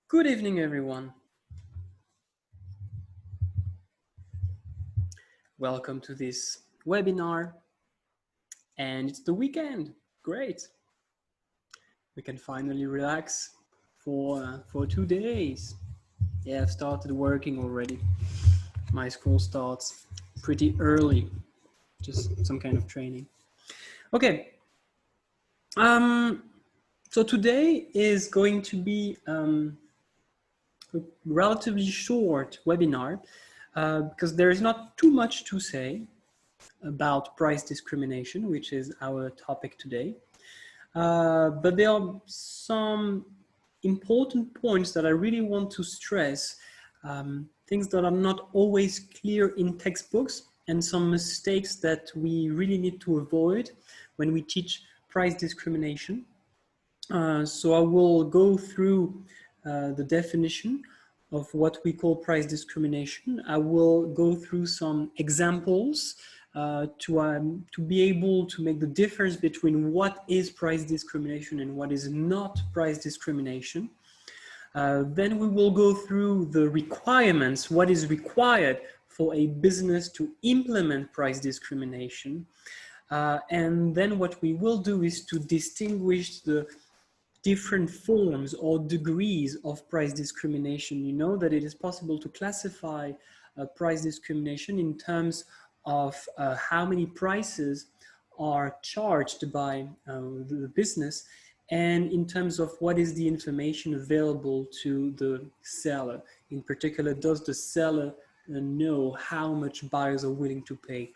Good evening, everyone. Welcome to this webinar. And it's the weekend. Great. We can finally relax for 2 days. Yeah, I've started working already. My school starts pretty early, just some kind of training. Okay. So today is going to be a relatively short webinar because there is not too much to say about price discrimination, which is our topic today. But there are some important points that I really want to stress, things that are not always clear in textbooks, and some mistakes that we really need to avoid when we teach price discrimination. So I will go through the definition of what we call price discrimination. I will go through some examples to be able to make the difference between what is price discrimination and what is not price discrimination. Then we will go through the requirements, what is required for a business to implement price discrimination. And then what we will do is to distinguish the different forms or degrees of price discrimination. You know that it is possible to classify price discrimination in terms of how many prices are charged by the business, and in terms of what is the information available to the seller. In particular, does the seller know how much buyers are willing to pay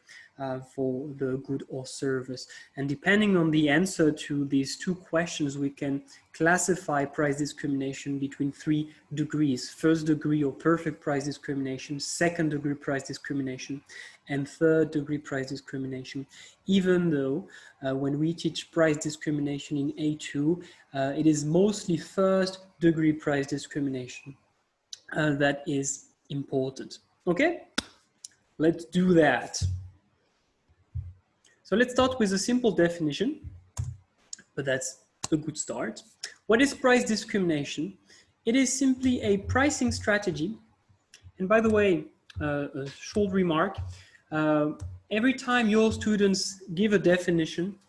for the good or service? And depending on the answer to these two questions, we can classify price discrimination between 3 degrees: first degree or perfect price discrimination, second degree price discrimination, and third degree price discrimination. Even though when we teach price discrimination in A2, it is mostly first degree price discrimination that is important. Okay, let's do that. So let's start with a simple definition, but that's a good start. What is price discrimination? It is simply a pricing strategy. And by the way, a short remark, every time your students give a definition,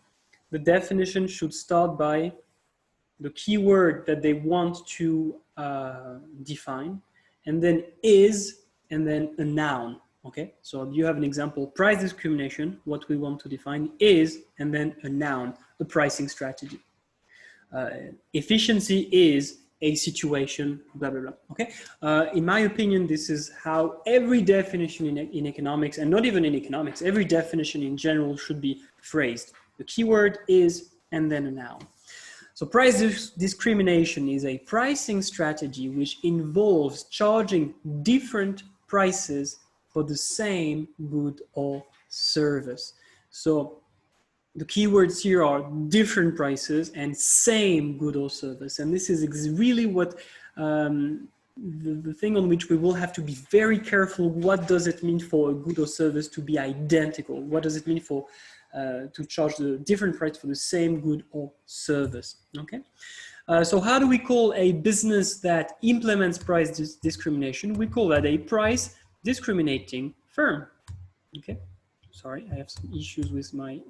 the definition should start by the keyword that they want to define, and then is, and then a noun. Okay, so you have an example: price discrimination. What we want to define is, and then a noun, a pricing strategy. Efficiency is a situation, blah, blah, blah. Okay, in my opinion, this is how every definition in economics, and not even in economics, every definition in general should be phrased. The keyword is, and then a noun. So price discrimination is a pricing strategy which involves charging different prices for the same good or service. So the keywords here are different prices and same good or service. And this is really what the thing on which we will have to be very careful. What does it mean for a good or service to be identical? What does it mean for to charge the different price for the same good or service? Okay. So how do we call a business that implements price discrimination? We call that a price discriminating firm. Okay, sorry, I have some issues with my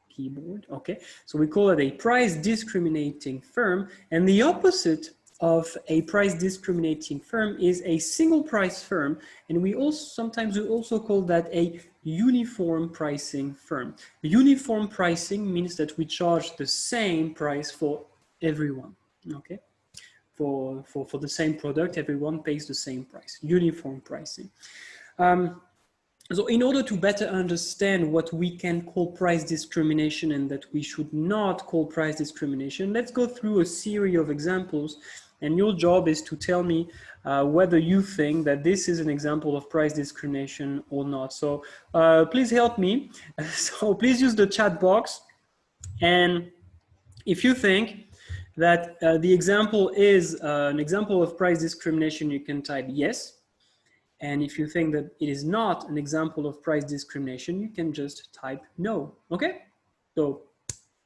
keyboard. Okay, so we call it a price discriminating firm, and the opposite of a price discriminating firm is a single price firm, and we sometimes also call that a uniform pricing firm. Uniform pricing means that we charge the same price for everyone. Okay. For the same product, everyone pays the same price, uniform pricing. So in order to better understand what we can call price discrimination and that we should not call price discrimination, let's go through a series of examples, and your job is to tell me whether you think that this is an example of price discrimination or not. So please help me. So please use the chat box, and if you think that the example is an example of price discrimination, you can type yes. And if you think that it is not an example of price discrimination, you can just type no. Okay? So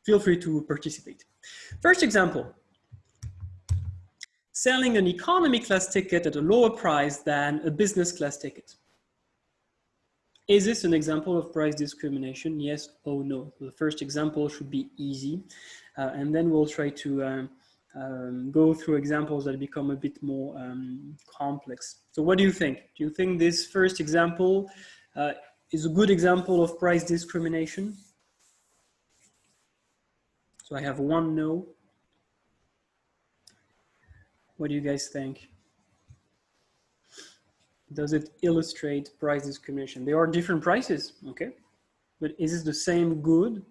feel free to participate. First example. selling an economy class ticket at a lower price than a business class ticket. Is this an example of price discrimination? Yes or no? The first example should be easy, and then we'll try to go through examples that become a bit more complex. So what do you think? Do you think this first example is a good example of price discrimination? So I have one no. What do you guys think? Does it illustrate price discrimination? There are different prices, okay? But is it the same good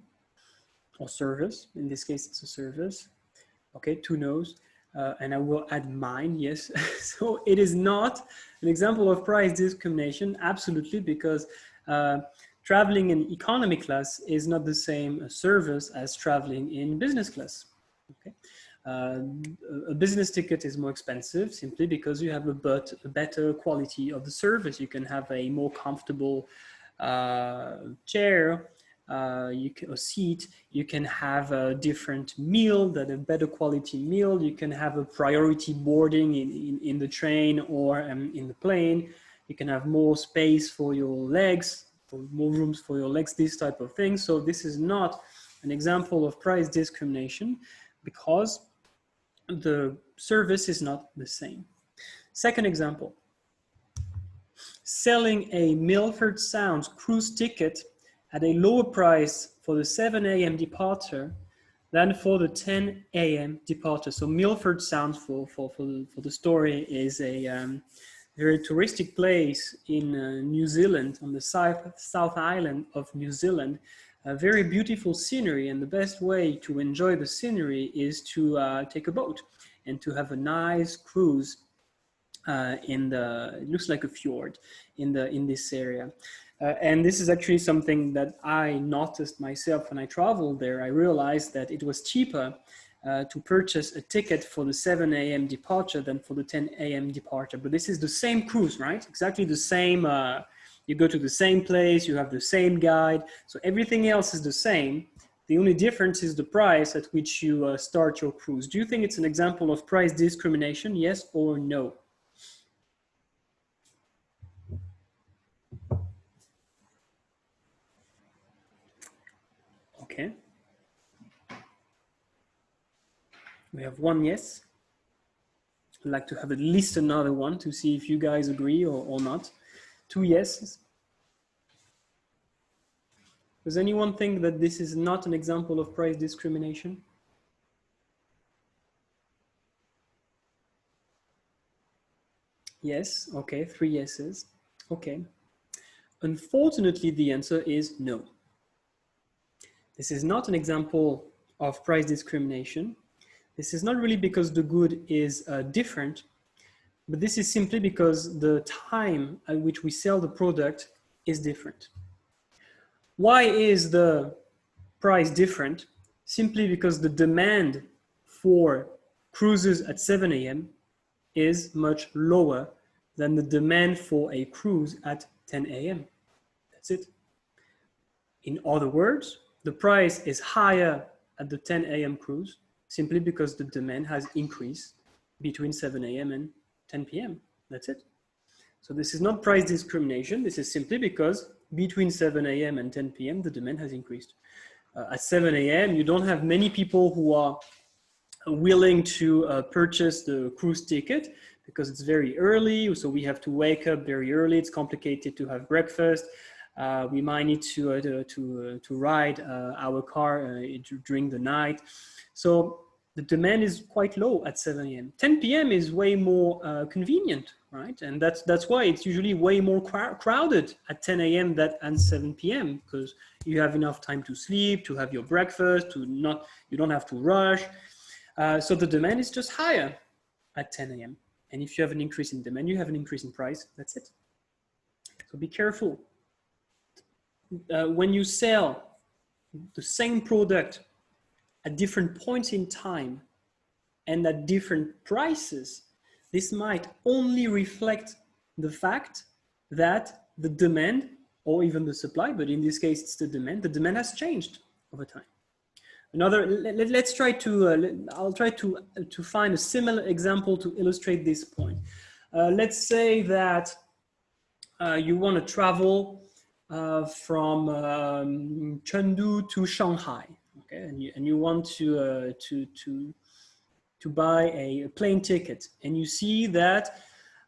or service? In this case, it's a service. Okay, 2 no's. And I will add mine, yes. So it is not an example of price discrimination, absolutely, because traveling in economy class is not the same service as traveling in business class, okay? A business ticket is more expensive simply because you have a better quality of the service. You can have a more comfortable chair, a seat. You can have a different meal, a better quality meal. You can have a priority boarding in the train or in the plane. You can have more space for your legs, more rooms for your legs, this type of thing. So this is not an example of price discrimination because the service is not the same. Second example, selling a Milford Sounds cruise ticket at a lower price for the 7 a.m. departure than for the 10 a.m. departure. So Milford Sounds, for the story, is a very touristic place in New Zealand, on the South Island of New Zealand. A very beautiful scenery, and the best way to enjoy the scenery is to take a boat and to have a nice cruise it looks like a fjord in this area. And this is actually something that I noticed myself when I traveled there. I realized that it was cheaper to purchase a ticket for the 7 a.m. departure than for the 10 a.m. departure. But this is the same cruise, right? Exactly the same. You go to the same place, you have the same guide. So everything else is the same. The only difference is the price at which you start your cruise. Do you think it's an example of price discrimination? Yes or no? Okay. We have one yes. I'd like to have at least another one to see if you guys agree or not. 2 yeses. Does anyone think that this is not an example of price discrimination? Yes, okay, 3 yeses. Okay. Unfortunately, the answer is no. This is not an example of price discrimination. This is not really because the good is different, but this is simply because the time at which we sell the product is different. Why is the price different? Simply because the demand for cruises at 7 a.m. is much lower than the demand for a cruise at 10 a.m. That's it. In other words, the price is higher at the 10 a.m. cruise simply because the demand has increased between 7 a.m. and 10 p.m. That's it. So this is not price discrimination. This is simply because between 7 a.m. and 10 p.m. the demand has increased. At 7 a.m. you don't have many people who are willing to purchase the cruise ticket because it's very early. So we have to wake up very early. It's complicated to have breakfast. We might need to ride our car during the night. So the demand is quite low at 7 a.m. 10 p.m. is way more convenient, right? And that's why it's usually way more crowded at 10 a.m. than at 7 p.m. because you have enough time to sleep, to have your breakfast, you don't have to rush. So the demand is just higher at 10 a.m. And if you have an increase in demand, you have an increase in price. That's it. So be careful. When you sell the same product at different points in time and at different prices, this might only reflect the fact that the demand or even the supply, but in this case it's the demand has changed over time. Let's try to, I'll try to find a similar example to illustrate this point. Let's say that you want to travel from Chengdu to Shanghai, okay, and you want to buy a plane ticket, and you see that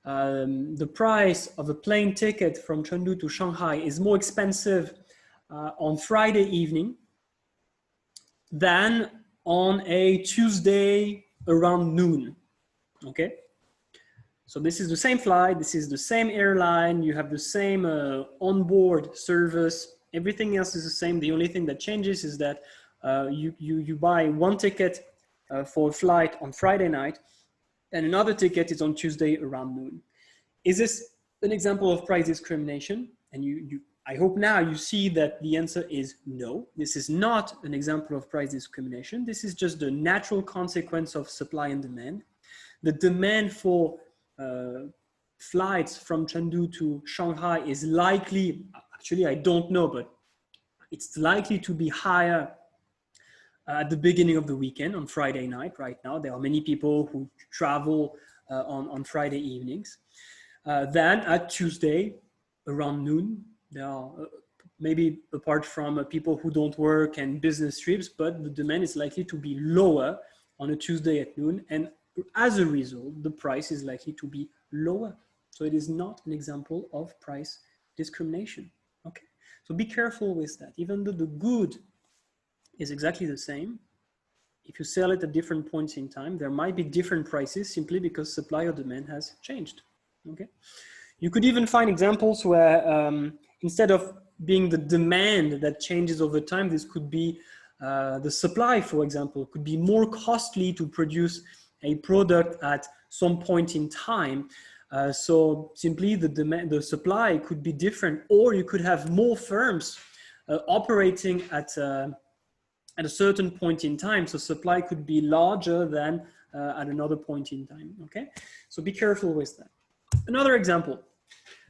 the price of a plane ticket from Chengdu to Shanghai is more expensive on Friday evening than on a Tuesday around noon, okay? So this is the same flight, this is the same airline, you have the same onboard service, everything else is the same. The only thing that changes is that you buy one ticket for a flight on Friday night, and another ticket is on Tuesday around noon. Is this an example of price discrimination? And I hope now you see that the answer is no. This is not an example of price discrimination. This is just the natural consequence of supply and demand. The demand for flights from Chengdu to Shanghai is likely, actually I don't know, but it's likely to be higher at the beginning of the weekend on Friday night. Right now, there are many people who travel on Friday evenings. Than at Tuesday around noon. There are maybe apart from people who don't work and business trips, but the demand is likely to be lower on a Tuesday at noon, and as a result, the price is likely to be lower. So it is not an example of price discrimination. Okay, so be careful with that. Even though the good is exactly the same, if you sell it at different points in time, there might be different prices simply because supply or demand has changed. Okay, you could even find examples where instead of being the demand that changes over time, this could be the supply, for example, could be more costly to produce a product at some point in time. So simply the supply could be different, or you could have more firms operating at a certain point in time. So supply could be larger than at another point in time. Okay, so be careful with that. Another example,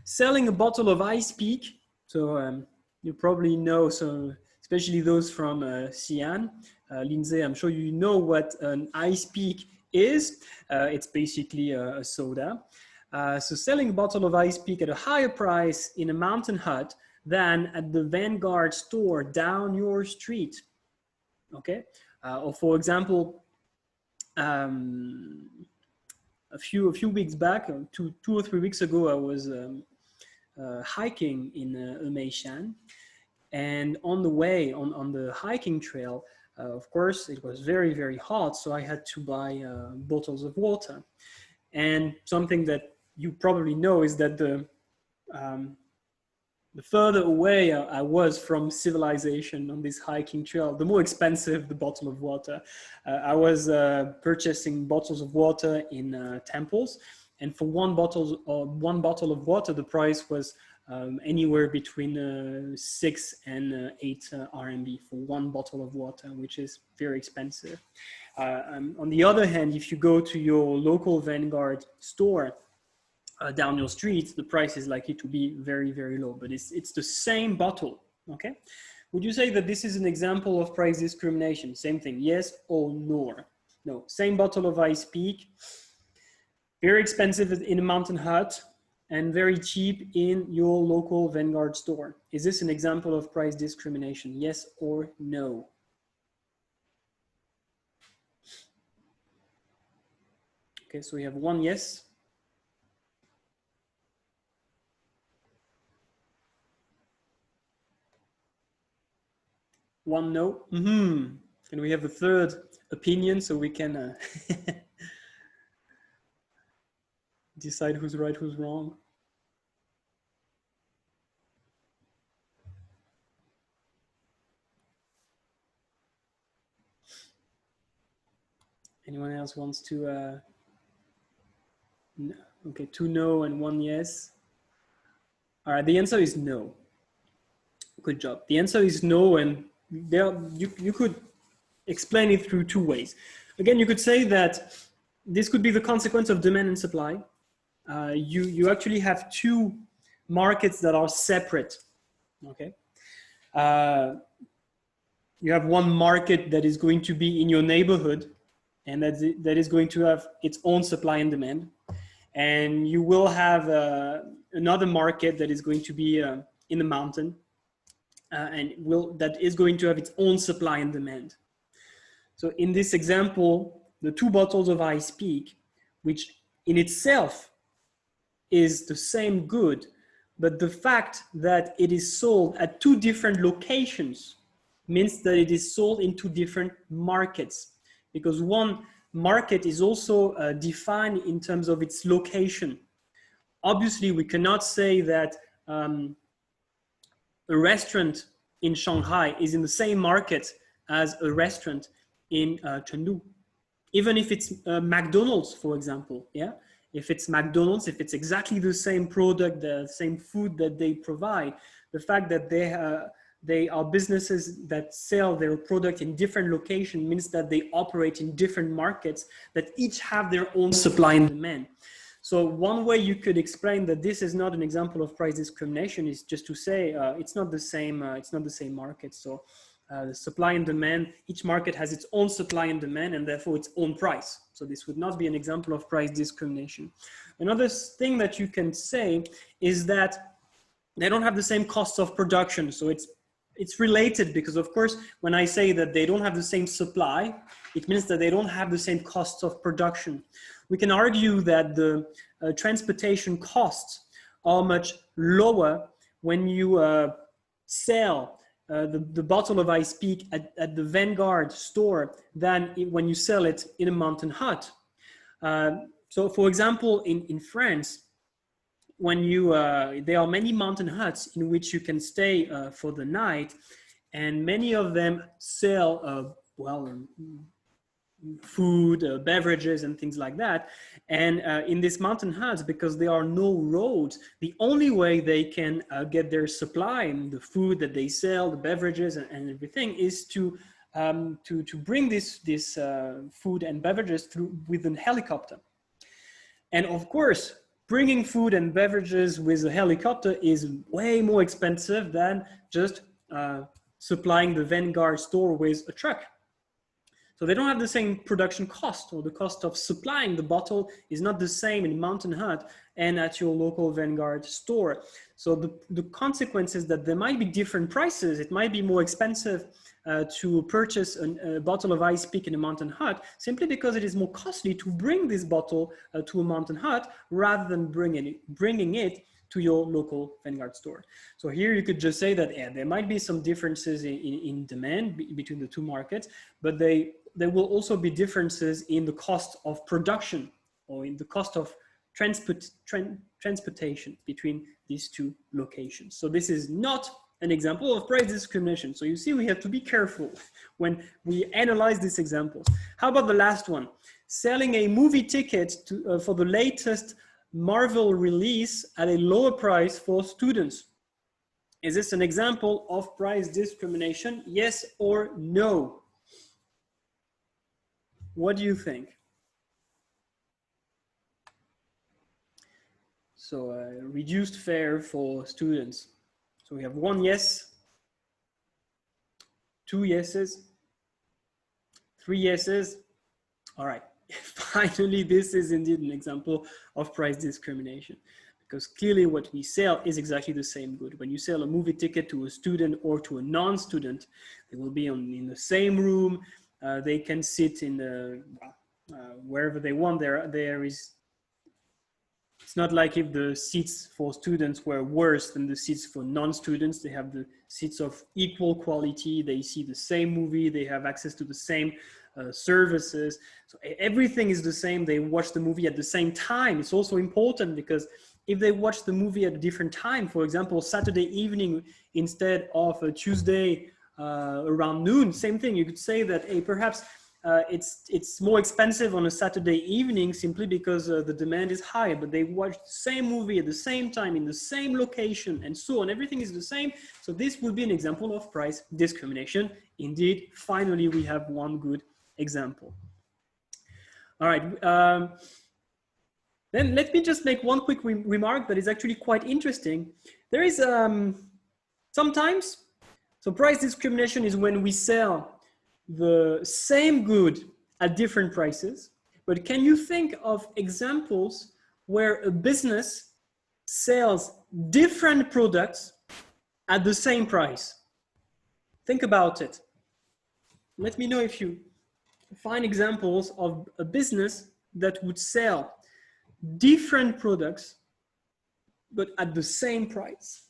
selling a bottle of Ice Peak. So you probably know, so especially those from Xi'an. Lindsay, I'm sure you know what an Ice Peak is. It's basically a soda. So selling a bottle of Ice Peak at a higher price in a mountain hut than at the Vanguard store down your street. Okay, or for example, a few weeks back, two or 3 weeks ago, I was hiking in Meishan, and on the way on the hiking trail, of course, it was very, very hot, so I had to buy bottles of water. And something that you probably know is that the further away I was from civilization on this hiking trail, the more expensive the bottle of water. I was purchasing bottles of water in temples, and for one bottle of water, the price was anywhere between 6 and 8 RMB for one bottle of water, which is very expensive. On the other hand, if you go to your local Vanguard store down your street, the price is likely to be very, very low, but it's the same bottle, okay? Would you say that this is an example of price discrimination? Same thing, yes or no? No, same bottle of Ice Peak, very expensive in a mountain hut and very cheap in your local Vanguard store. Is this an example of price discrimination? Yes or no? Okay, so we have one yes. One no. Can we have a third opinion so we can decide who's right, who's wrong? Anyone else wants to? No. Okay, 2 no and 1 yes. All right, the answer is no. Good job. The answer is no, and there you could explain it through 2 ways. Again, you could say that this could be the consequence of demand and supply. You actually have 2 markets that are separate. Okay. you have one market that is going to be in your neighborhood, and that is going to have its own supply and demand. And you will have another market that is going to be in the mountain, and that is going to have its own supply and demand. So in this example, the two bottles of ice peak, which in itself is the same good, but the fact that it is sold at two different locations means that it is sold in two different markets, because one market is also defined in terms of its location. Obviously, we cannot say that a restaurant in Shanghai is in the same market as a restaurant in Chengdu, even if it's McDonald's, for example. Yeah, if it's McDonald's, if it's exactly the same product, the same food that they provide, the fact that they are businesses that sell their product in different locations means that they operate in different markets that each have their own supply and demand. So one way you could explain that this is not an example of price discrimination is just to say it's not the same market. So the supply and demand, each market has its own supply and demand and therefore its own price. So this would not be an example of price discrimination. Another thing that you can say is that they don't have the same costs of production. So it's related, because of course, when I say that they don't have the same supply, it means that they don't have the same costs of production. We can argue that the transportation costs are much lower when you sell the bottle of ice peak at the Vanguard store than when you sell it in a mountain hut. So for example, in France, when there are many mountain huts in which you can stay for the night, and many of them sell food, beverages and things like that. And in these mountain huts, because there are no roads, the only way they can get their supply and the food that they sell, the beverages and everything, is to bring this food and beverages through with a helicopter. And of course, bringing food and beverages with a helicopter is way more expensive than just supplying the Vanguard store with a truck. So they don't have the same production cost, or the cost of supplying the bottle is not the same in Mountain Hut and at your local Vanguard store. So the consequence is that there might be different prices. It might be more expensive to purchase a bottle of ice peak in a Mountain Hut simply because it is more costly to bring this bottle to a Mountain Hut rather than bringing it to your local Vanguard store. So here you could just say that there might be some differences in demand between the two markets, but there will also be differences in the cost of production or in the cost of transportation between these two locations. So this is not an example of price discrimination. So you see, we have to be careful when we analyze these examples. How about the last one? Selling a movie ticket for the latest Marvel release at a lower price for students. Is this an example of price discrimination? Yes or no? What do you think? So reduced fare for students. So we have one yes, two yeses, three yeses. All right. Finally, this is indeed an example of price discrimination, because clearly what we sell is exactly the same good. When you sell a movie ticket to a student or to a non-student, they will be in the same room. They can sit in wherever they want. It's not like if the seats for students were worse than the seats for non-students. They have the seats of equal quality. They see the same movie. They have access to the same services. So everything is the same. They watch the movie at the same time. It's also important because if they watch the movie at a different time, for example, Saturday evening instead of a Tuesday around noon, same thing. You could say that perhaps it's more expensive on a Saturday evening simply because the demand is high, but they watch the same movie at the same time in the same location and so on. Everything is the same. So this would be an example of price discrimination. Indeed, finally, we have one good example. All right. Then let me just make one quick remark that is actually quite interesting. There is sometimes So price discrimination is when we sell the same good at different prices. But can you think of examples where a business sells different products at the same price? Think about it. Let me know if you find examples of a business that would sell different products but at the same price.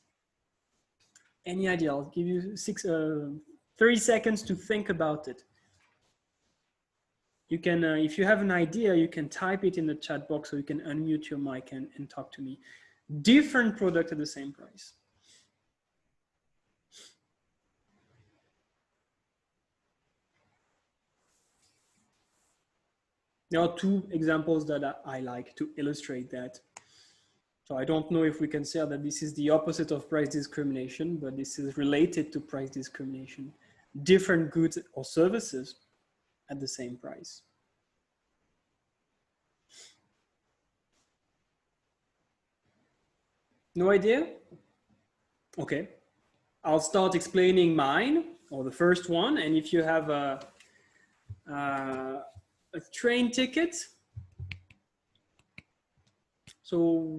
Any idea? I'll give you 30 seconds to think about it. You can, if you have an idea, you can type it in the chat box, or you can unmute your mic and talk to me. Different product at the same price. There are two examples that I like to illustrate that. So I don't know if we can say that this is the opposite of price discrimination, but this is related to price discrimination. Different goods or services at the same price. No idea? Okay. I'll start explaining mine, or the first one. And if you have a train ticket, so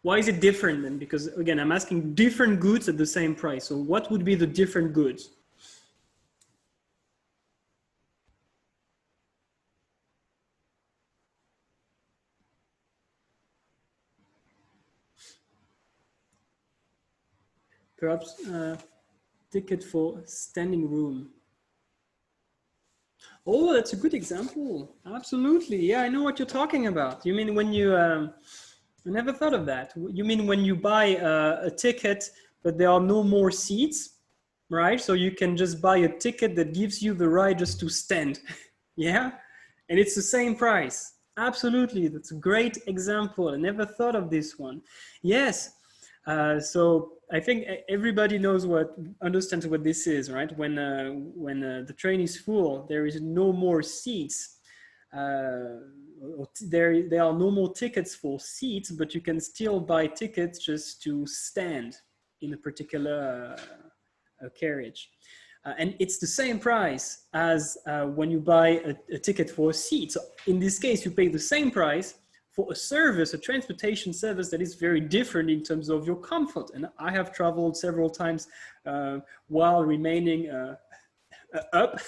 why is it different then? Because again, I'm asking different goods at the same price. So what would be the different goods? Perhaps ticket for standing room. Oh, that's a good example. Absolutely. Yeah, I know what you're talking about. You mean when you, I never thought of that. You mean when you buy a ticket, but there are no more seats, right? So you can just buy a ticket that gives you the right just to stand. Yeah. And it's the same price. Absolutely. That's a great example. I never thought of this one. Yes. So I think everybody understands what this is, right? When the train is full, there is no more seats. There are no more tickets for seats, but you can still buy tickets just to stand in a particular carriage. And it's the same price as when you buy a ticket for a seat. So in this case, you pay the same price for a service, a transportation service that is very different in terms of your comfort. And I have traveled several times while remaining up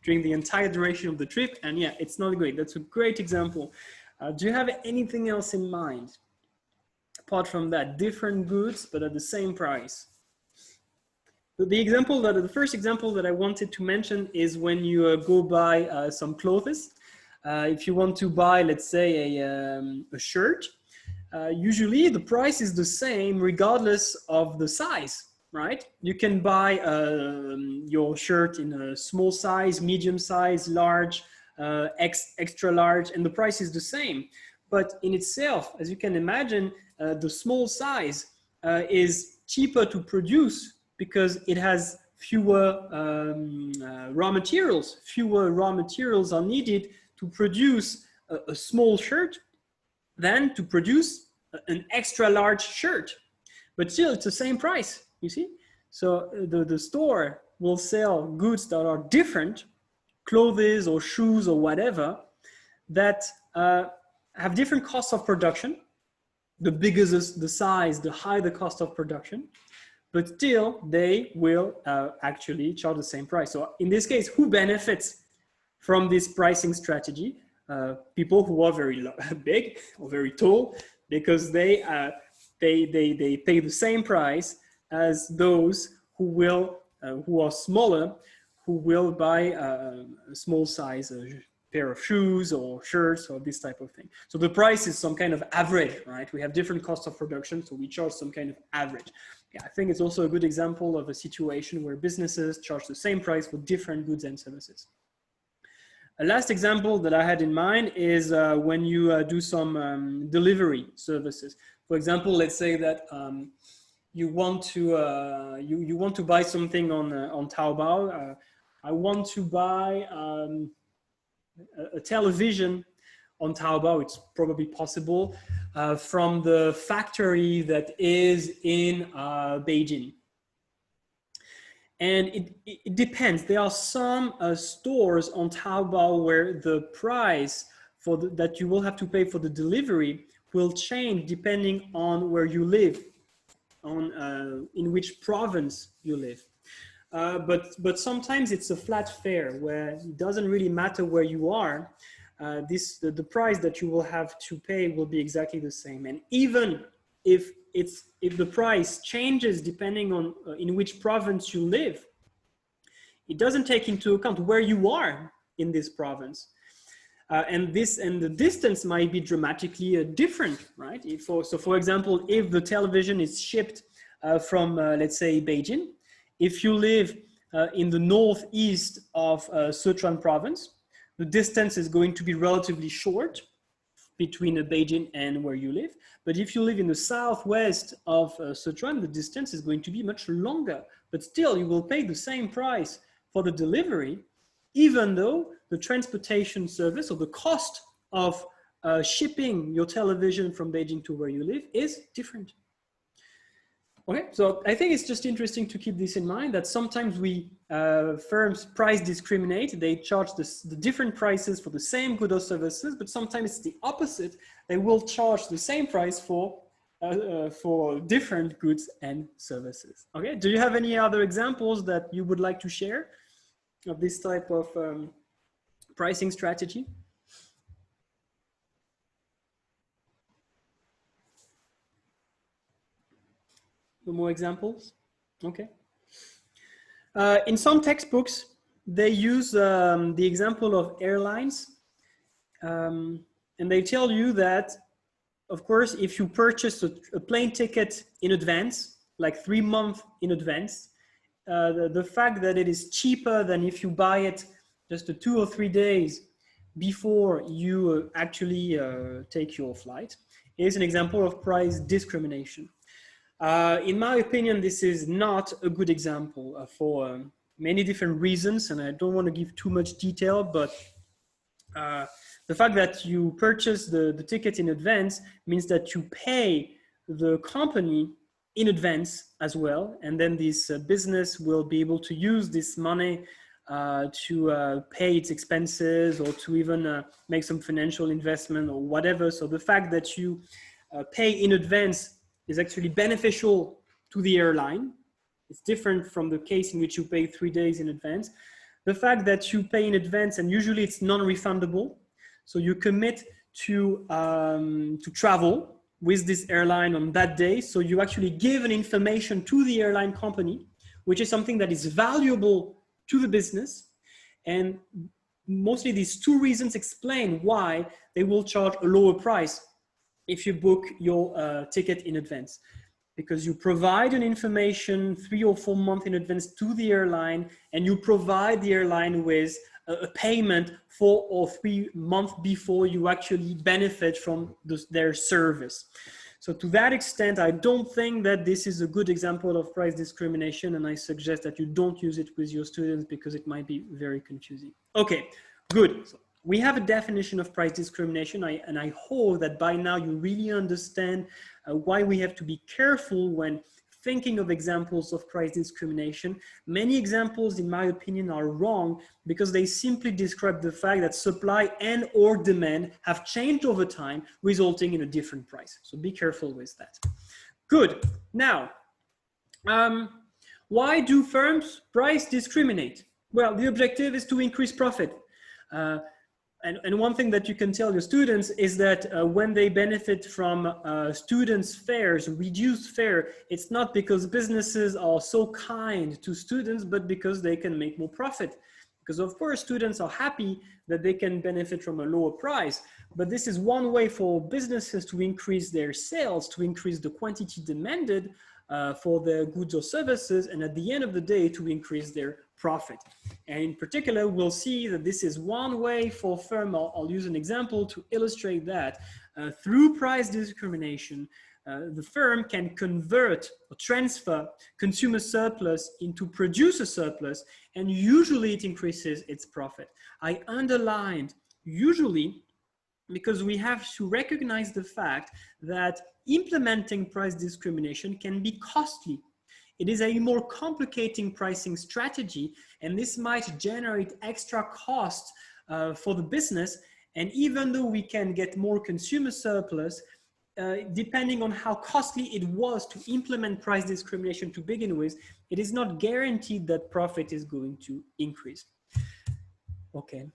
during the entire duration of the trip. And yeah, it's not great. That's a great example. Do you have anything else in mind? Apart from that, different goods, but at the same price. The first example that I wanted to mention is when you go buy some clothes. If you want to buy, let's say, a shirt, usually the price is the same regardless of the size, right? You can buy your shirt in a small size, medium size, large, extra large, and the price is the same. But in itself, as you can imagine, the small size is cheaper to produce because it has fewer raw materials. Fewer raw materials are needed to produce a small shirt than to produce an extra large shirt. But still, it's the same price, you see? So the store will sell goods that are different, clothes or shoes or whatever, that have different costs of production. The bigger the size, the higher the cost of production. But still, they will actually charge the same price. So in this case, who benefits from this pricing strategy? People who are very big or very tall, because they pay the same price as those who are smaller, who will buy a small size pair of shoes or shirts or this type of thing. So the price is some kind of average, right? We have different costs of production, so we charge some kind of average. Yeah, I think it's also a good example of a situation where businesses charge the same price for different goods and services. A last example that I had in mind is when you do some delivery services. For example, let's say that you want to buy something on Taobao. I want to buy a television on Taobao. It's probably possible. from the factory that is in Beijing. And it depends. There are some stores on Taobao where the price for that you will have to pay for the delivery will change depending on where you live, on in which province you live. But sometimes it's a flat fare where it doesn't really matter where you are. The price that you will have to pay will be exactly the same. And even if the price changes depending on in which province you live, it doesn't take into account where you are in this province. And the distance might be dramatically different, right? So for example, if the television is shipped from, let's say, Beijing, if you live in the northeast of Sichuan province, the distance is going to be relatively short between Beijing and where you live. But if you live in the southwest of Sichuan, the distance is going to be much longer. But still, you will pay the same price for the delivery, even though the transportation service or the cost of shipping your television from Beijing to where you live is different. Okay, so I think it's just interesting to keep this in mind, that sometimes firms price discriminate. They charge the different prices for the same goods or services, but sometimes it's the opposite. They will charge the same price for different goods and services. Okay, do you have any other examples that you would like to share of this type of pricing strategy? No more examples? Okay. In some textbooks, they use the example of airlines, and they tell you that, of course, if you purchase a plane ticket in advance, like 3 months in advance, the fact that it is cheaper than if you buy it just 2 or 3 days before you actually take your flight is an example of price discrimination. In my opinion, this is not a good example for many different reasons, and I don't want to give too much detail, but the fact that you purchase the ticket in advance means that you pay the company in advance as well, and then this business will be able to use this money to pay its expenses or to even make some financial investment or whatever. So the fact that you pay in advance is actually beneficial to the airline. It's different from the case in which you pay 3 days in advance. The fact that you pay in advance, and usually it's non-refundable, so you commit to travel with this airline on that day, so you actually give an information to the airline company, which is something that is valuable to the business. And mostly these two reasons explain why they will charge a lower price if you book your ticket in advance, because you provide an information 3 or 4 months in advance to the airline, and you provide the airline with a payment 4 or 3 months before you actually benefit from their service. So to that extent, I don't think that this is a good example of price discrimination, and I suggest that you don't use it with your students because it might be very confusing. Okay, good. So we have a definition of price discrimination, and I hope that by now you really understand why we have to be careful when thinking of examples of price discrimination. Many examples, in my opinion, are wrong because they simply describe the fact that supply and or demand have changed over time, resulting in a different price. So be careful with that. Good. Now, why do firms price discriminate? Well, the objective is to increase profit. And one thing that you can tell your students is that when they benefit from students' fares, reduced fare, it's not because businesses are so kind to students, but because they can make more profit. Because of course, students are happy that they can benefit from a lower price, but this is one way for businesses to increase their sales, to increase the quantity demanded for their goods or services, and at the end of the day, to increase their profit. And in particular, we'll see that this is one way for firm. I'll use an example to illustrate that. Through price discrimination, the firm can convert or transfer consumer surplus into producer surplus, and usually it increases its profit. I underlined usually because we have to recognize the fact that implementing price discrimination can be costly. It is a more complicated pricing strategy, and this might generate extra costs for the business. And even though we can get more consumer surplus, depending on how costly it was to implement price discrimination to begin with, it is not guaranteed that profit is going to increase. Okay.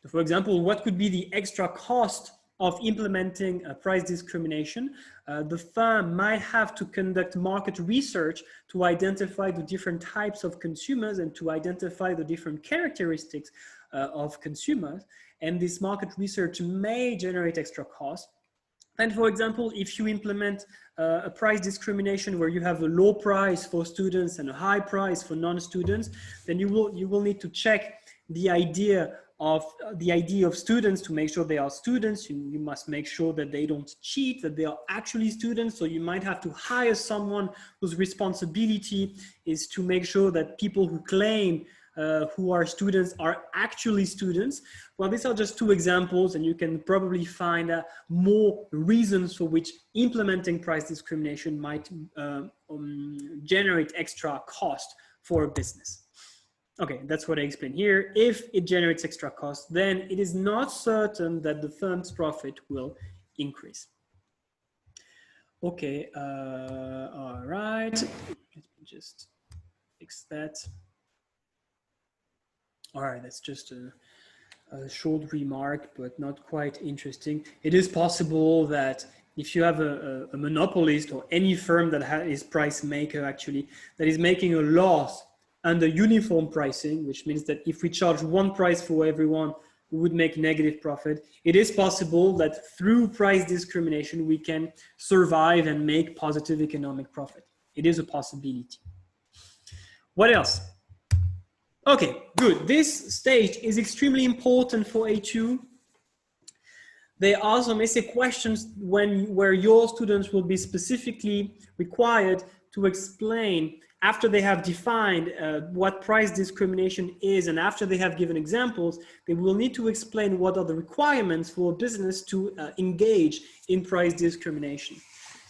So for example, what could be the extra cost of implementing price discrimination? The firm might have to conduct market research to identify the different types of consumers and to identify the different characteristics of consumers. And this market research may generate extra costs. And for example, if you implement a price discrimination where you have a low price for students and a high price for non-students, then you will need to check the idea of students to make sure they are students. You must make sure that they don't cheat, that they are actually students. So you might have to hire someone whose responsibility is to make sure that people who claim who are students are actually students. Well, these are just two examples, and you can probably find more reasons for which implementing price discrimination might generate extra cost for a business. Okay, that's what I explained here. If it generates extra cost, then it is not certain that the firm's profit will increase. Okay, all right, let me just fix that. All right, that's just a short remark, but not quite interesting. It is possible that if you have a monopolist or any firm that is price maker actually, that is making a loss under uniform pricing, which means that if we charge one price for everyone, we would make negative profit. It is possible that through price discrimination, we can survive and make positive economic profit. It is a possibility. What else? Okay, good. This stage is extremely important for A2. There are some essay questions where your students will be specifically required to explain, after they have defined what price discrimination is and after they have given examples, they will need to explain what are the requirements for a business to engage in price discrimination.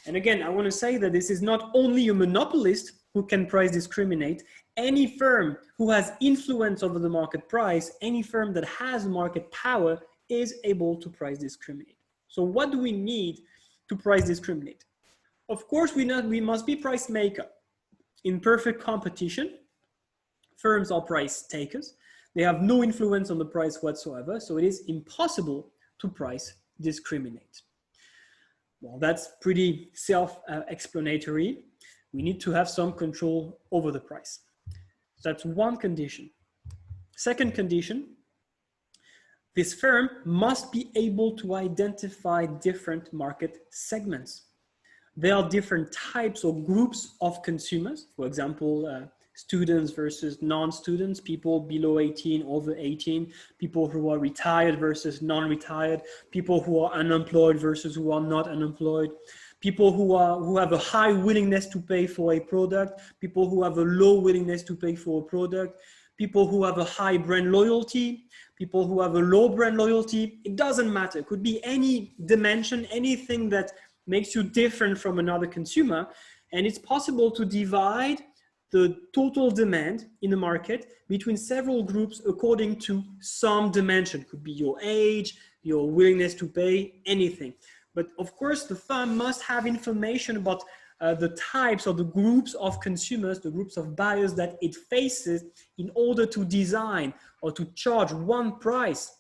And again, I want to say that this is not only a monopolist who can price discriminate. Any firm who has influence over the market price, any firm that has market power is able to price discriminate. So what do we need to price discriminate? Of course, we must be price maker. In perfect competition, firms are price takers. They have no influence on the price whatsoever, so it is impossible to price discriminate. Well, that's pretty self-explanatory. We need to have some control over the price. That's one condition. Second condition, this firm must be able to identify different market segments. There are different types or groups of consumers. For example, students versus non-students, people below 18, over 18, people who are retired versus non-retired, people who are unemployed versus who are not unemployed, people who have a high willingness to pay for a product, people who have a low willingness to pay for a product, people who have a high brand loyalty, people who have a low brand loyalty. It doesn't matter. It could be any dimension, anything that makes you different from another consumer. And it's possible to divide the total demand in the market between several groups according to some dimension. It could be your age, your willingness to pay, anything. But of course, the firm must have information about the types or the groups of consumers, the groups of buyers that it faces in order to design or to charge one price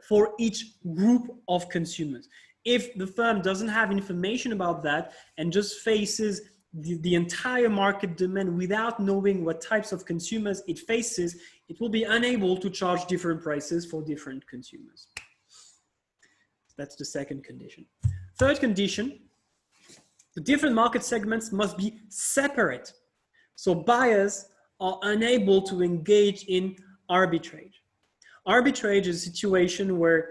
for each group of consumers. If the firm doesn't have information about that and just faces the entire market demand without knowing what types of consumers it faces, it will be unable to charge different prices for different consumers. That's the second condition. Third condition, the different market segments must be separate. So buyers are unable to engage in arbitrage. Arbitrage is a situation where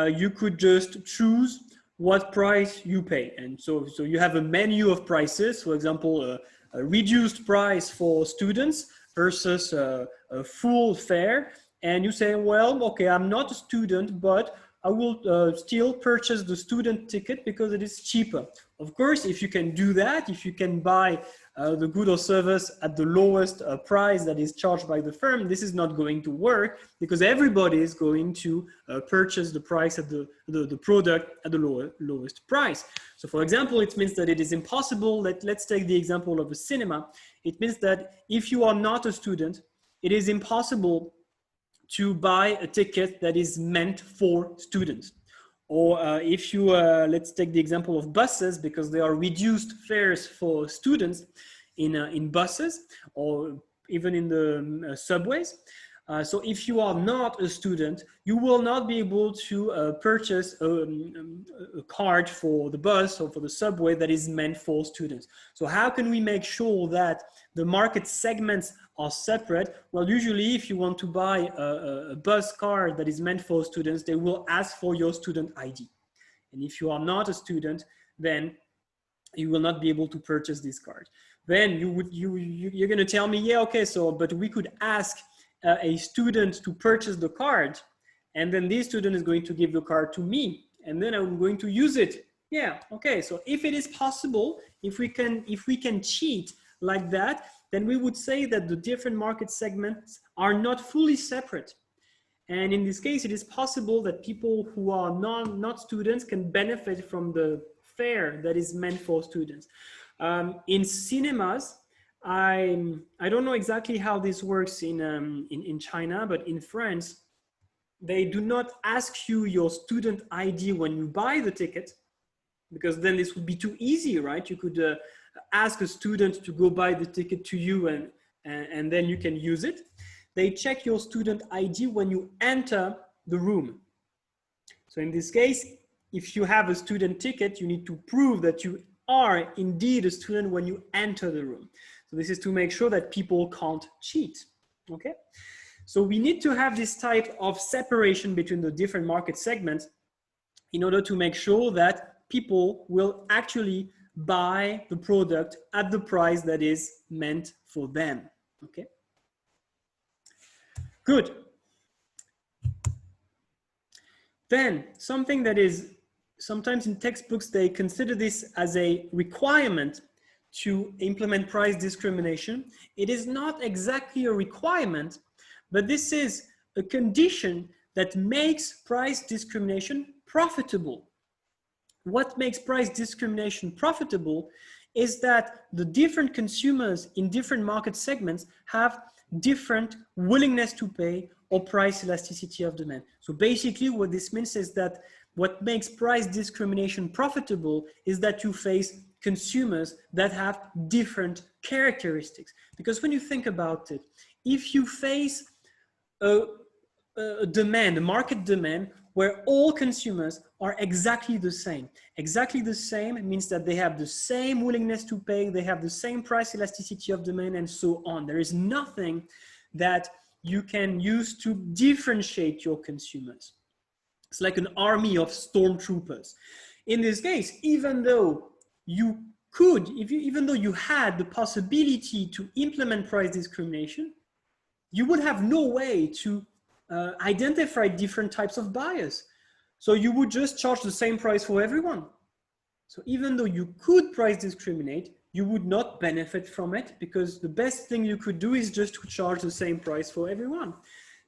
you could just choose what price you pay. And so you have a menu of prices, for example, a reduced price for students versus a full fare. And you say, well, okay, I'm not a student, but I will still purchase the student ticket because it is cheaper. Of course, if you can do that, if you can buy the good or service at the lowest price that is charged by the firm, this is not going to work because everybody is going to purchase the price at the product at the lowest price. So for example, it means that it is impossible that, let's take the example of a cinema. It means that if you are not a student, it is impossible to buy a ticket that is meant for students. Or if you, let's take the example of buses, because there are reduced fares for students in buses or even in the subways. So if you are not a student, you will not be able to purchase a card for the bus or for the subway that is meant for students. So how can we make sure that the market segments are separate? Well, usually if you want to buy a bus card that is meant for students, they will ask for your student ID. And if you are not a student, then you will not be able to purchase this card. Then you're going to tell me, yeah, okay, so, but we could ask a student to purchase the card, and then this student is going to give the card to me, and then I'm going to use it. Yeah, okay, so if it is possible, if we can cheat like that, then we would say that the different market segments are not fully separate. And in this case, it is possible that people who are not students can benefit from the fare that is meant for students. In cinemas, I don't know exactly how this works in China, but in France, they do not ask you your student ID when you buy the ticket, because then this would be too easy, right? You could ask a student to go buy the ticket to you and then you can use it. They check your student ID when you enter the room. So in this case, if you have a student ticket, you need to prove that you are indeed a student when you enter the room. So this is to make sure that people can't cheat, okay? So we need to have this type of separation between the different market segments in order to make sure that people will actually buy the product at the price that is meant for them, okay? Good. Then something that is sometimes in textbooks, they consider this as a requirement to implement price discrimination. It is not exactly a requirement, but this is a condition that makes price discrimination profitable. What makes price discrimination profitable is that the different consumers in different market segments have different willingness to pay or price elasticity of demand. So basically what this means is that what makes price discrimination profitable is that you face consumers that have different characteristics. Because when you think about it, if you face a demand, a market demand, where all consumers are exactly the same. Exactly the same means that they have the same willingness to pay, they have the same price elasticity of demand, and so on. There is nothing that you can use to differentiate your consumers. It's like an army of stormtroopers. In this case, even though you could, even though you had the possibility to implement price discrimination, you would have no way to identify different types of buyers. So you would just charge the same price for everyone. So even though you could price discriminate, you would not benefit from it because the best thing you could do is just to charge the same price for everyone.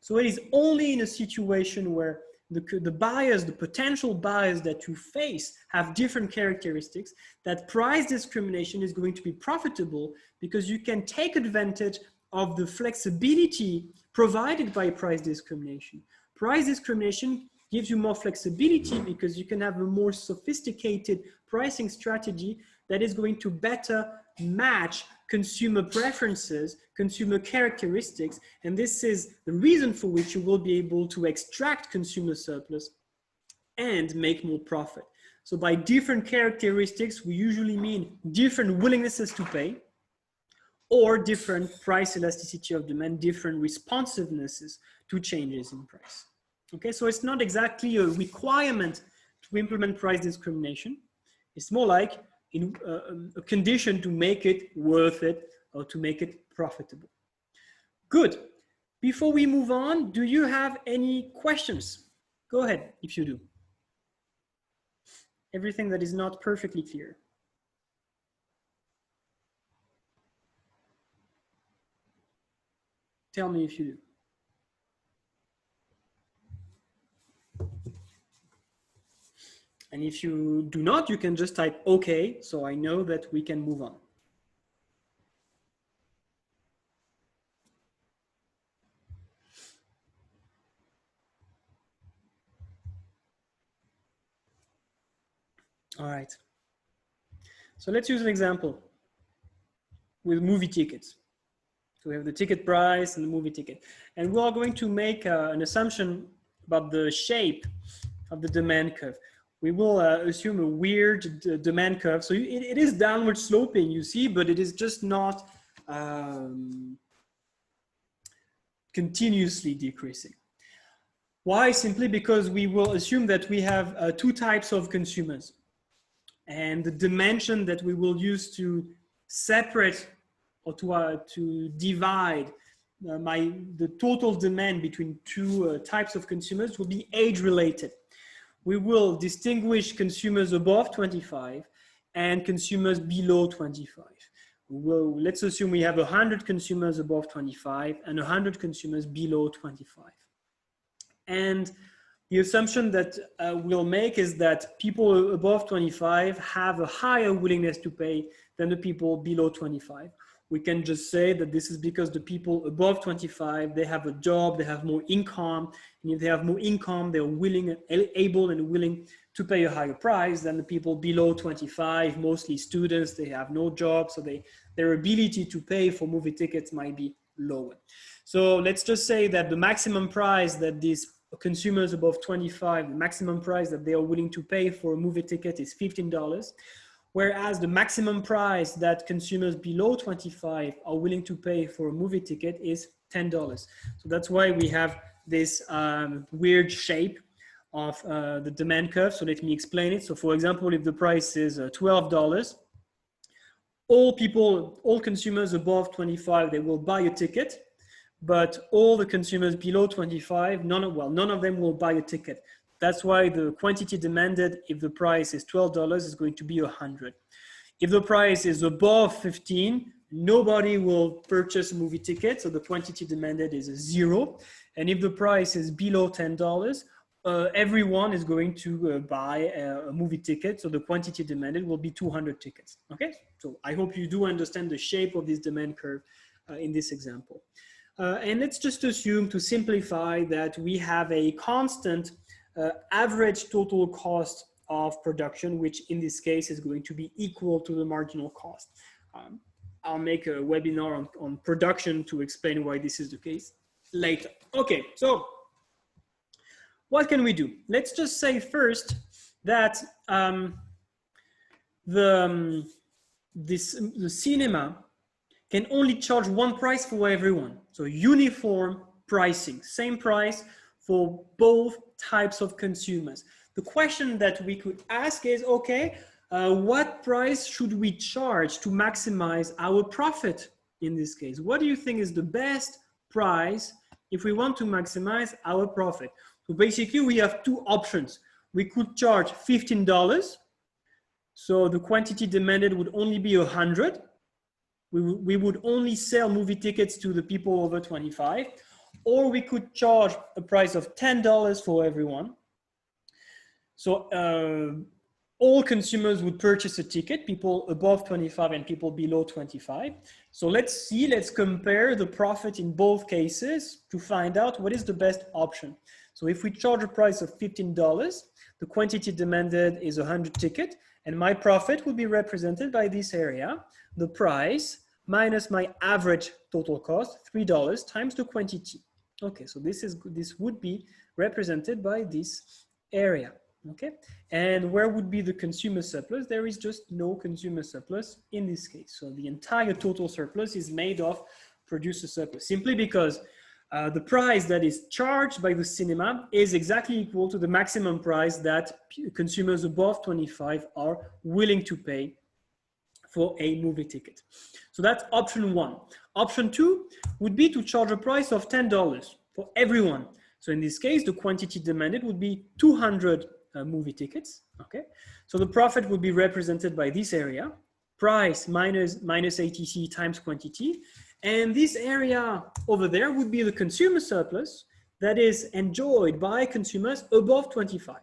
So it is only in a situation where the buyers, the potential buyers that you face have different characteristics that price discrimination is going to be profitable because you can take advantage of the flexibility provided by price discrimination. Price discrimination gives you more flexibility because you can have a more sophisticated pricing strategy that is going to better match consumer preferences, consumer characteristics, and this is the reason for which you will be able to extract consumer surplus and make more profit. So by different characteristics, we usually mean different willingnesses to pay, or different price elasticity of demand, different responsivenesses to changes in price. Okay, so it's not exactly a requirement to implement price discrimination. It's more like a condition to make it worth it or to make it profitable. Good. Before we move on, do you have any questions, Go ahead if you do. Everything that is not perfectly clear. Tell me if you do. And if you do not, you can just type OK, so I know that we can move on. All right. So let's use an example with movie tickets. So we have the ticket price and the movie ticket. And we are going to make an assumption about the shape of the demand curve. We will assume a weird demand curve. So it is downward sloping, you see, but it is just not continuously decreasing. Why? Simply because we will assume that we have two types of consumers. And the dimension that we will use to separate or to divide the total demand between two types of consumers will be age related. We will distinguish consumers above 25 and consumers below 25. Let's assume we have 100 consumers above 25 and 100 consumers below 25. And the assumption that we'll make is that people above 25 have a higher willingness to pay than the people below 25. We can just say that this is because the people above 25, they have a job, they have more income, and if they have more income, they're able and willing to pay a higher price than the people below 25, mostly students, they have no job, so their ability to pay for movie tickets might be lower. So let's just say that the maximum price that these consumers above 25, the maximum price that they are willing to pay for a movie ticket is $15. Whereas the maximum price that consumers below 25 are willing to pay for a movie ticket is $10. So that's why we have this weird shape of the demand curve. So let me explain it. So for example, if the price is $12, all consumers above 25, they will buy a ticket, but all the consumers below 25, none of them will buy a ticket. That's why the quantity demanded, if the price is $12, is going to be 100. If the price is above 15, nobody will purchase a movie ticket, so the quantity demanded is 0. And if the price is below $10, everyone is going to buy a movie ticket, so the quantity demanded will be 200 tickets. Okay, so I hope you do understand the shape of this demand curve in this example. And let's just assume, to simplify, that we have a constant average total cost of production, which in this case is going to be equal to the marginal cost. I'll make a webinar on production to explain why this is the case later. Okay, so what can we do? Let's just say first that the cinema can only charge one price for everyone. So uniform pricing, same price for both types of consumers. The question that we could ask is, okay, what price should we charge to maximize our profit in this case? What do you think is the best price if we want to maximize our profit? So basically we have two options. We could charge $15. So the quantity demanded would only be 100. We would only sell movie tickets to the people over 25. Or we could charge a price of $10 for everyone. So all consumers would purchase a ticket, people above 25 and people below 25. So let's compare the profit in both cases to find out what is the best option. So if we charge a price of $15, the quantity demanded is 100 tickets, and my profit will be represented by this area, the price minus my average total cost, $3 times the quantity. Okay, so this would be represented by this area. Okay, and where would be the consumer surplus? There is just no consumer surplus in this case. So the entire total surplus is made of producer surplus, simply because the price that is charged by the cinema is exactly equal to the maximum price that consumers above 25 are willing to pay for a movie ticket. So that's option one. Option two would be to charge a price of $10 for everyone. So in this case, the quantity demanded would be 200 movie tickets. Okay, so the profit would be represented by this area, price minus ATC times quantity. And this area over there would be the consumer surplus that is enjoyed by consumers above 25.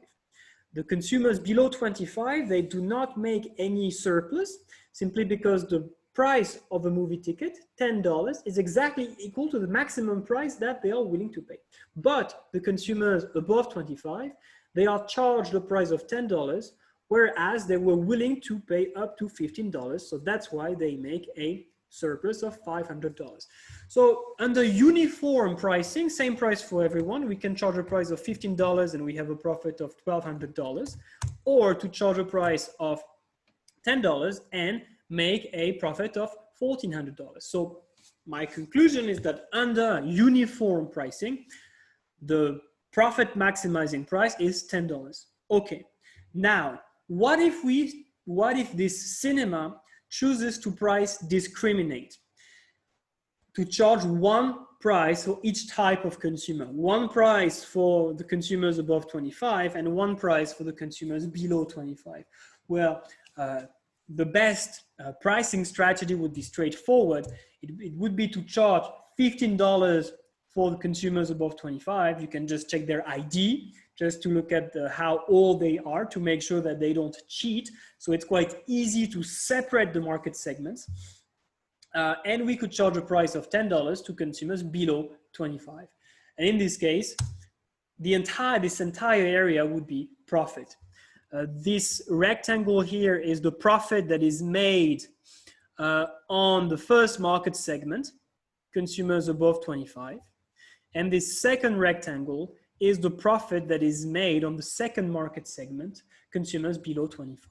The consumers below 25, they do not make any surplus simply because the price of a movie ticket, $10, is exactly equal to the maximum price that they are willing to pay. But the consumers above 25, they are charged the price of $10, whereas they were willing to pay up to $15. So that's why they make a surplus of $500. So under uniform pricing, same price for everyone, we can charge a price of $15 and we have a profit of $1,200, or to charge a price of $10 and make a profit of $1,400. So my conclusion is that under uniform pricing, the profit maximizing price is $10. Okay, now what if this cinema chooses to price discriminate, to charge one price for each type of consumer, one price for the consumers above 25 and one price for the consumers below 25? Well, the best pricing strategy would be straightforward. It would be to charge $15 for the consumers above 25. You can just check their ID just to look at how old they are to make sure that they don't cheat. So it's quite easy to separate the market segments. And we could charge a price of $10 to consumers below 25. And in this case, this entire area would be profit. This rectangle here is the profit that is made on the first market segment, consumers above 25. And this second rectangle is the profit that is made on the second market segment, consumers below 25.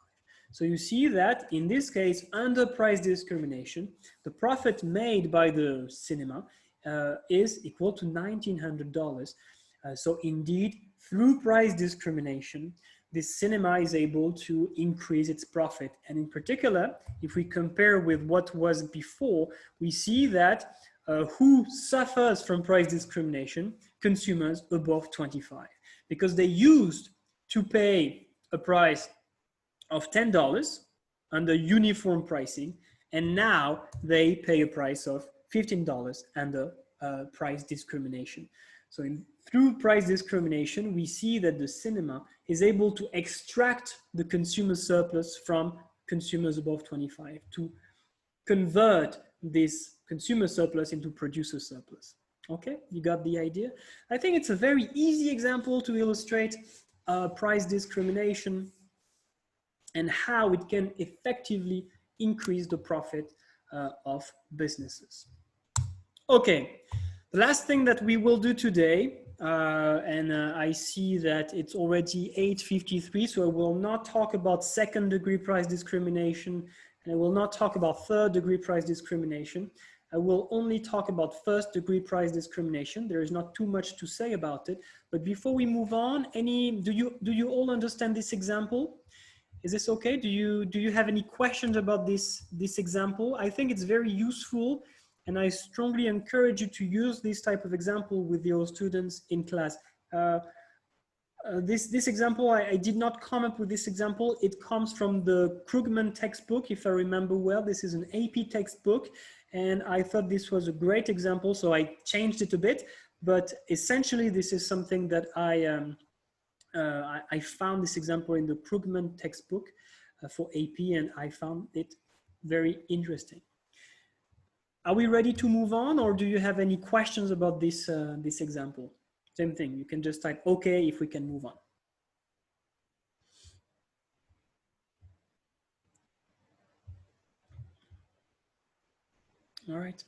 So you see that in this case, under price discrimination, the profit made by the cinema is equal to $1,900. So indeed, through price discrimination, this cinema is able to increase its profit. And in particular, if we compare with what was before, we see that who suffers from price discrimination? Consumers above 25, because they used to pay a price of $10 under uniform pricing, and now they pay a price of $15 under price discrimination. So through price discrimination, we see that the cinema is able to extract the consumer surplus from consumers above 25 to convert this consumer surplus into producer surplus. Okay, you got the idea? I think it's a very easy example to illustrate price discrimination and how it can effectively increase the profit of businesses. Okay, the last thing that we will do today, and I see that it's already 8:53, so I will not talk about second-degree price discrimination, and I will not talk about third-degree price discrimination. I will only talk about first-degree price discrimination. There is not too much to say about it. But before we move on, do you all understand this example? Is this okay? Do you have any questions about this example? I think it's very useful, and I strongly encourage you to use this type of example with your students in class. This example, I did not come up with this example. It comes from the Krugman textbook, if I remember well. This is an AP textbook, and I thought this was a great example, so I changed it a bit. But essentially, this is something that I found this example in the Krugman textbook for AP, and I found it very interesting. Are we ready to move on, or do you have any questions about this example? Same thing, you can just type okay if we can move on. All right.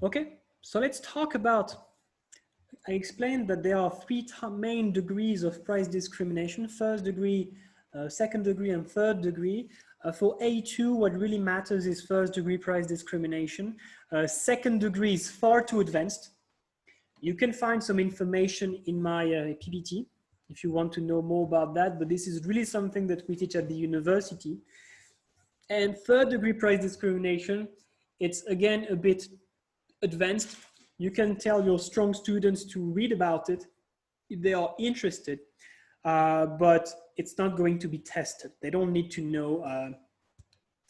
Okay, so let's talk about, I explained that there are three main degrees of price discrimination: first degree, second degree, and third degree. For A2, what really matters is first degree price discrimination. Second degree is far too advanced. You can find some information in my PPT if you want to know more about that, but this is really something that we teach at the university. And third degree price discrimination, it's again a bit advanced. You can tell your strong students to read about it if they are interested, but it's not going to be tested. They don't need to know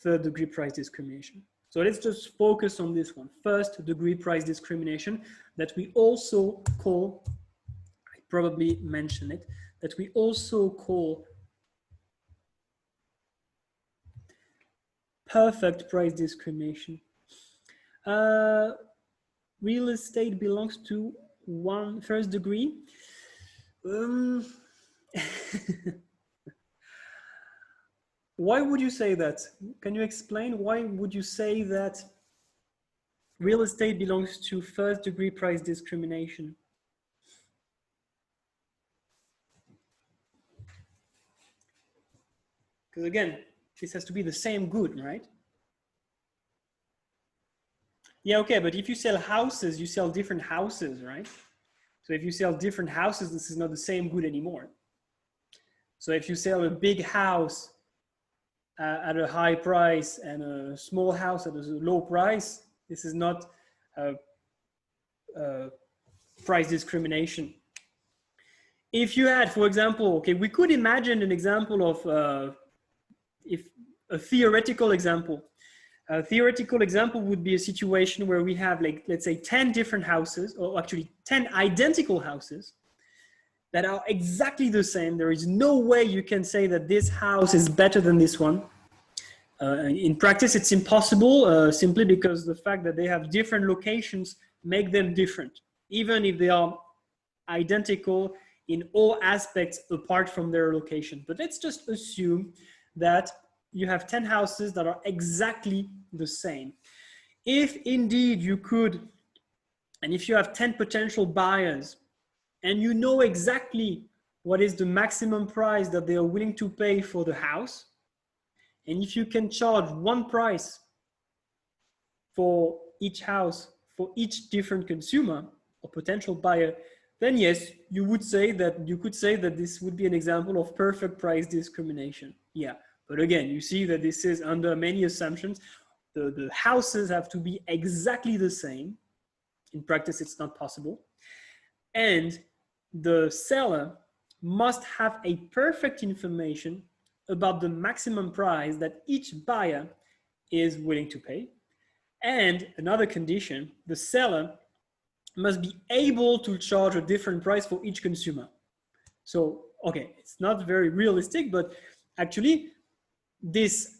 third-degree price discrimination. So let's just focus on this one, first-degree price discrimination, that we also call, I probably mentioned it, that we also call perfect price discrimination. Real estate belongs to first degree. Why would you say that? Can you explain why would you say that real estate belongs to first degree price discrimination? Because again, this has to be the same good, right? Yeah, okay, but if you sell houses, you sell different houses, right? So if you sell different houses, this is not the same good anymore. So if you sell a big house at a high price and a small house at a low price, this is not price discrimination. If you had, for example, okay, we could imagine an example of if a theoretical example. A theoretical example would be a situation where we have, like, let's say 10 different houses, or actually 10 identical houses that are exactly the same. There is no way you can say that this house is better than this one. In practice, it's impossible simply because the fact that they have different locations make them different, even if they are identical in all aspects apart from their location. But let's just assume that you have 10 houses that are exactly the same. If indeed you could, and if you have 10 potential buyers and you know exactly what is the maximum price that they are willing to pay for the house, and if you can charge one price for each house, for each different consumer or potential buyer, then yes, you could say that this would be an example of perfect price discrimination. Yeah. But again, you see that this is under many assumptions. The houses have to be exactly the same. In practice, it's not possible. And the seller must have a perfect information about the maximum price that each buyer is willing to pay. And another condition, the seller must be able to charge a different price for each consumer. So, okay, it's not very realistic, but actually, this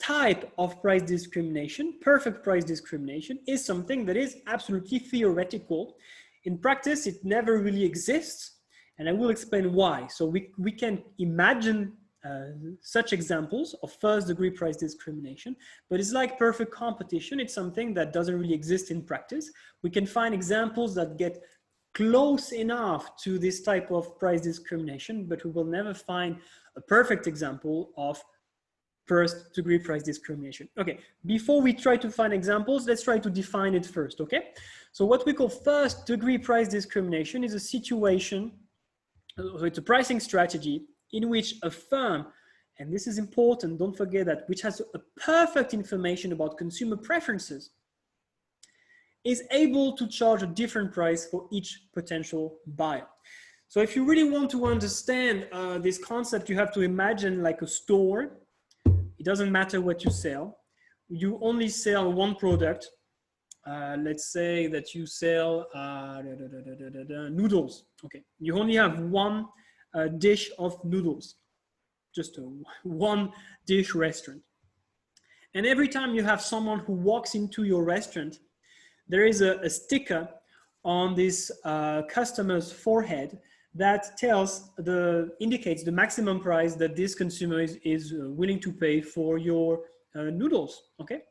type of price discrimination, perfect price discrimination, is something that is absolutely theoretical. In practice, it never really exists, and I will explain why. So we can imagine such examples of first degree price discrimination, but it's like perfect competition. It's something that doesn't really exist in practice. We can find examples that get close enough to this type of price discrimination, but we will never find a perfect example of first degree price discrimination. Okay, before we try to find examples, let's try to define it first, okay? So what we call first degree price discrimination is a situation, so it's a pricing strategy in which a firm, and this is important, don't forget that, which has a perfect information about consumer preferences, is able to charge a different price for each potential buyer. So if you really want to understand this concept, you have to imagine like a store. It doesn't matter what you sell. You only sell one product. Let's say that you sell noodles. Okay, you only have one dish of noodles, just a one dish restaurant. And every time you have someone who walks into your restaurant, there is a sticker on this customer's forehead that indicates the maximum price that this consumer is willing to pay for your noodles, okay?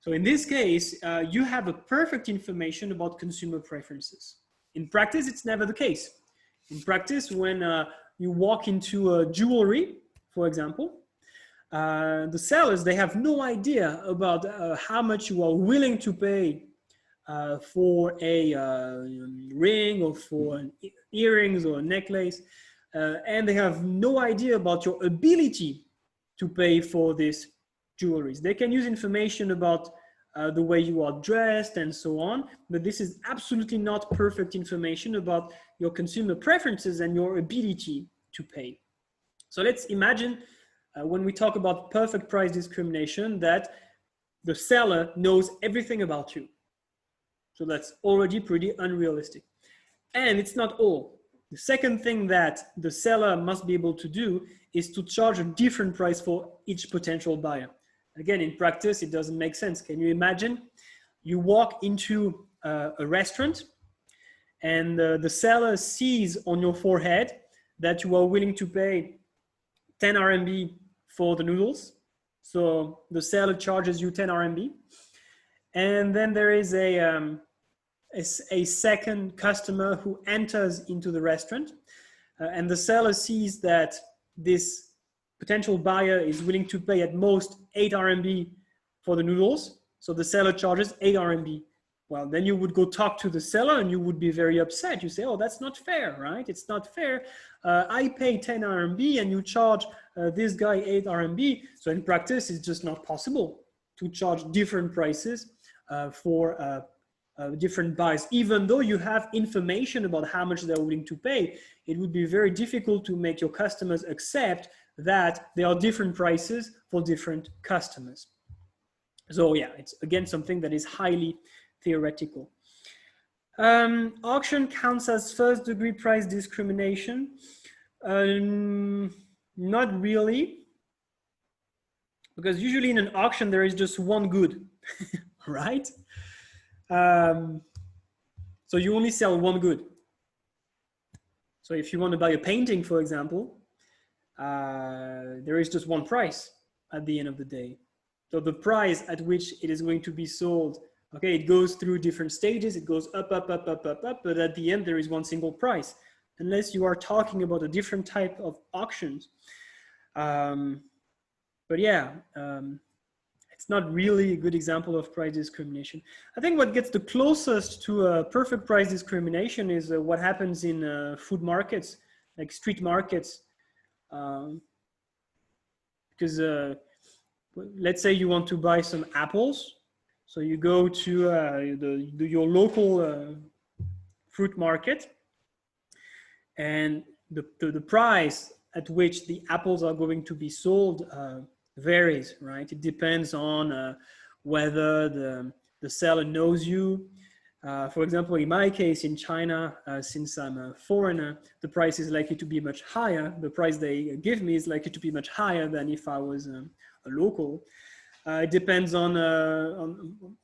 So in this case, you have a perfect information about consumer preferences. In practice, it's never the case. In practice, when you walk into a jewelry, for example, the sellers, they have no idea about how much you are willing to pay for a ring or for earrings or a necklace, and they have no idea about your ability to pay for these jewelries. They can use information about the way you are dressed, and so on. But this is absolutely not perfect information about your consumer preferences and your ability to pay. So let's imagine when we talk about perfect price discrimination that the seller knows everything about you. So that's already pretty unrealistic. And it's not all. The second thing that the seller must be able to do is to charge a different price for each potential buyer. Again, in practice, it doesn't make sense. Can you imagine? You walk into a restaurant and the seller sees on your forehead that you are willing to pay 10 RMB for the noodles. So the seller charges you 10 RMB. And then there is a second customer who enters into the restaurant and the seller sees that this potential buyer is willing to pay at most 8 RMB for the noodles. So the seller charges 8 RMB. Well, then you would go talk to the seller and you would be very upset. You say, oh, that's not fair, right? It's not fair. I pay 10 RMB and you charge this guy 8 RMB. So in practice, it's just not possible to charge different prices for different buyers. Even though you have information about how much they're willing to pay, it would be very difficult to make your customers accept that there are different prices for different customers. So yeah, it's again something that is highly theoretical. Auction counts as first degree price discrimination. Not really, because usually in an auction there is just one good, right? So you only sell one good. So if you want to buy a painting, for example, there is just one price at the end of the day. So the price at which it is going to be sold, okay, it goes through different stages. It goes up, up, up, up, up, up, but at the end there is one single price, unless you are talking about a different type of auctions. But yeah, it's not really a good example of price discrimination. I think what gets the closest to a perfect price discrimination is what happens in food markets, like street markets. Because let's say you want to buy some apples. So you go to your local fruit market, and the price at which the apples are going to be sold varies, right? It depends on whether the seller knows you. For example, in my case in China, since I'm a foreigner, the price is likely to be much higher. The price they give me is likely to be much higher than if I was a local. It depends on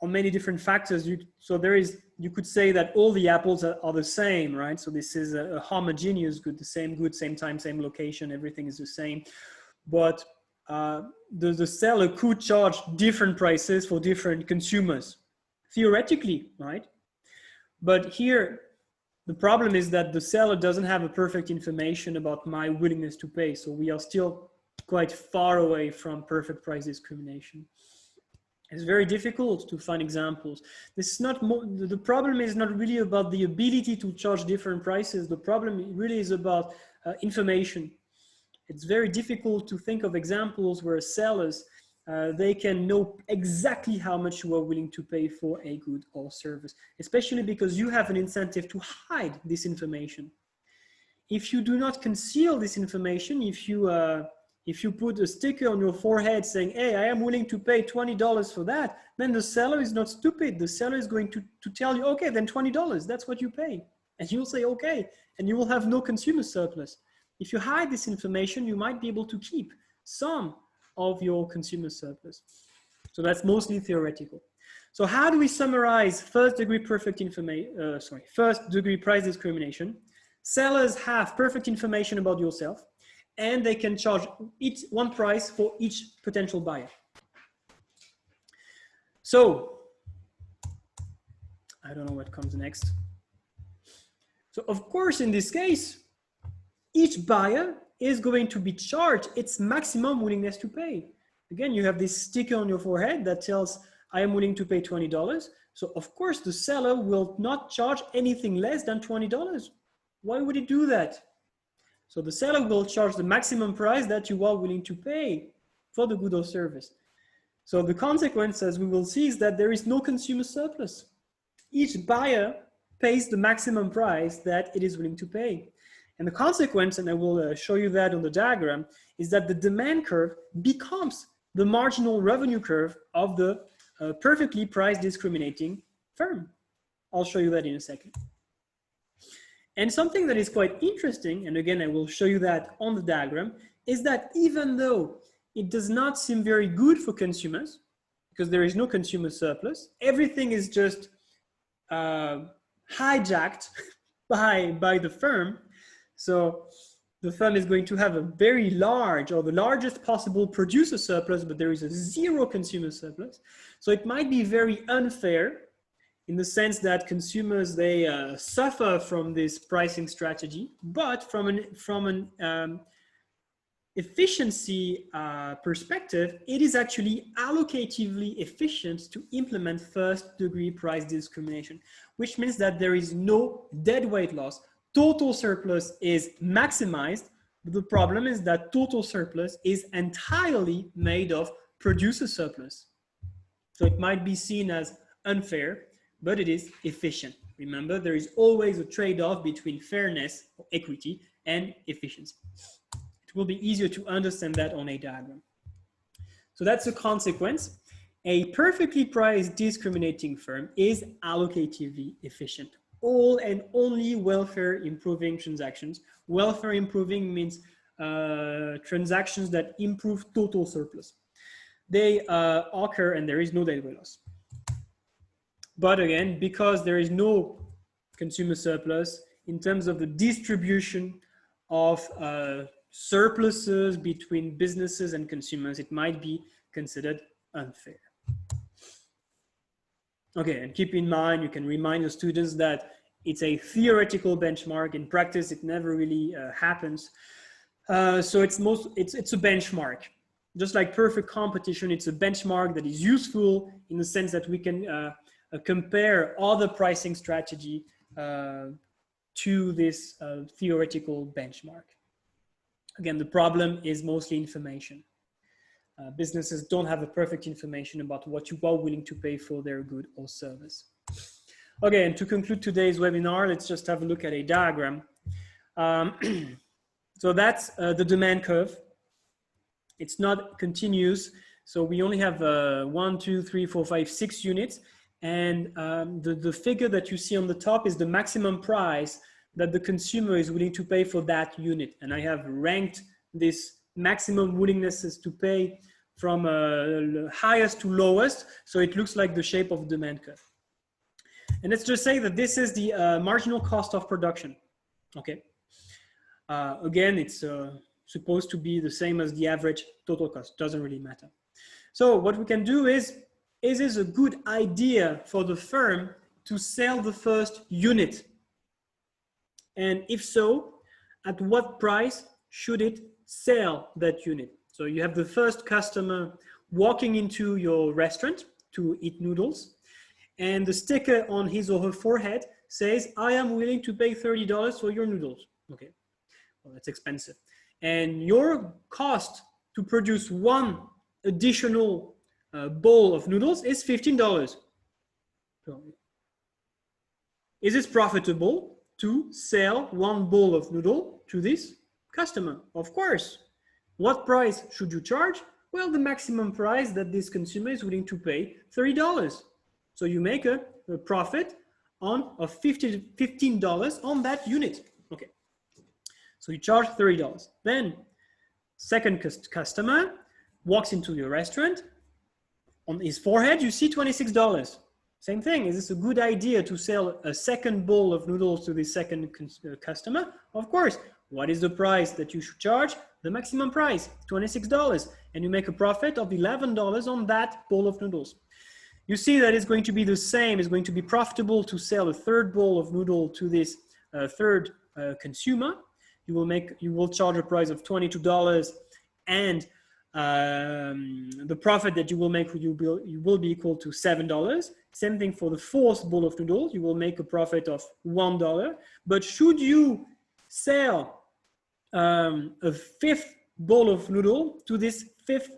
many different factors. You could say that all the apples are the same, right? So this is a homogeneous good, same time, same location, everything is the same. But the seller could charge different prices for different consumers, theoretically, right? But here, the problem is that the seller doesn't have a perfect information about my willingness to pay. So we are still quite far away from perfect price discrimination. It's very difficult to find examples. The problem is not really about the ability to charge different prices. The problem really is about information. It's very difficult to think of examples where sellers, they can know exactly how much you are willing to pay for a good or service, especially because you have an incentive to hide this information. If you do not conceal this information, if you put a sticker on your forehead saying, hey, I am willing to pay $20 for that, then the seller is not stupid. The seller is going to tell you, okay, then $20, that's what you pay. And you'll say, okay, and you will have no consumer surplus. If you hide this information, you might be able to keep some of your consumer surplus. So that's mostly theoretical. So how do we summarize first degree price discrimination? Sellers have perfect information about yourself, and they can charge one price for each potential buyer. So I don't know what comes next. So of course, in this case, each buyer is going to be charged its maximum willingness to pay. Again, you have this sticker on your forehead that tells, I am willing to pay $20. So of course, the seller will not charge anything less than $20. Why would he do that? So the seller will charge the maximum price that you are willing to pay for the good or service. So the consequence, as we will see, is that there is no consumer surplus. Each buyer pays the maximum price that it is willing to pay. And the consequence, and I will show you that on the diagram, is that the demand curve becomes the marginal revenue curve of the perfectly price discriminating firm. I'll show you that in a second. And something that is quite interesting, and again, I will show you that on the diagram, is that even though it does not seem very good for consumers, because there is no consumer surplus, everything is just hijacked by the firm. So the firm is going to have a very large, or the largest possible producer surplus, but there is a zero consumer surplus. So it might be very unfair in the sense that consumers, they suffer from this pricing strategy, but from an efficiency perspective, it is actually allocatively efficient to implement first degree price discrimination, which means that there is no deadweight loss. Total surplus is maximized, but the problem is that total surplus is entirely made of producer surplus. So it might be seen as unfair, but it is efficient. Remember, there is always a trade-off between fairness or equity and efficiency. It will be easier to understand that on a diagram. So that's a consequence. A perfectly priced discriminating firm is allocatively efficient. All and only welfare improving transactions. Welfare improving means transactions that improve total surplus. They occur and there is no deadweight loss. But again, because there is no consumer surplus, in terms of the distribution of surpluses between businesses and consumers, it might be considered unfair. Okay, and keep in mind, you can remind your students that it's a theoretical benchmark. In practice, it never really happens. So it's a benchmark. Just like perfect competition, it's a benchmark that is useful in the sense that we can compare other pricing strategy to this theoretical benchmark. Again, the problem is mostly information. Businesses don't have a perfect information about what you are willing to pay for their good or service. Okay, and to conclude today's webinar, let's just have a look at a diagram. So that's the demand curve. It's not continuous, so we only have 1, 2, 3, 4, 5, 6 units. And the figure that you see on the top is the maximum price that the consumer is willing to pay for that unit. And I have ranked this maximum willingness to pay from highest to lowest. So it looks like the shape of the demand curve. And let's just say that this is the marginal cost of production. Okay. Again, it's supposed to be the same as the average total cost. Doesn't really matter. So what we can do is it a good idea for the firm to sell the first unit? And if so, at what price should it sell that unit? So you have the first customer walking into your restaurant to eat noodles, and the sticker on his or her forehead says, "I am willing to pay $30 for your noodles." Okay, well, that's expensive. And your cost to produce one additional bowl of noodles is $15. So, is it profitable to sell one bowl of noodle to this customer? Of course. What price should you charge? Well, the maximum price that this consumer is willing to pay, $30. So you make a profit of $15 on that unit. Okay. So you charge $30. Then second customer walks into your restaurant. On his forehead, you see $26. Same thing. Is this a good idea to sell a second bowl of noodles to the second customer? Of course. What is the price that you should charge? The maximum price, $26. And you make a profit of $11 on that bowl of noodles. You see that it's going to be the same. It's going to be profitable to sell a third bowl of noodle to this third consumer. You will charge a price of $22, and the profit that you will make will be equal to $7. Same thing for the fourth bowl of noodles. You will make a profit of $1. But should you sell a fifth bowl of noodle to this fifth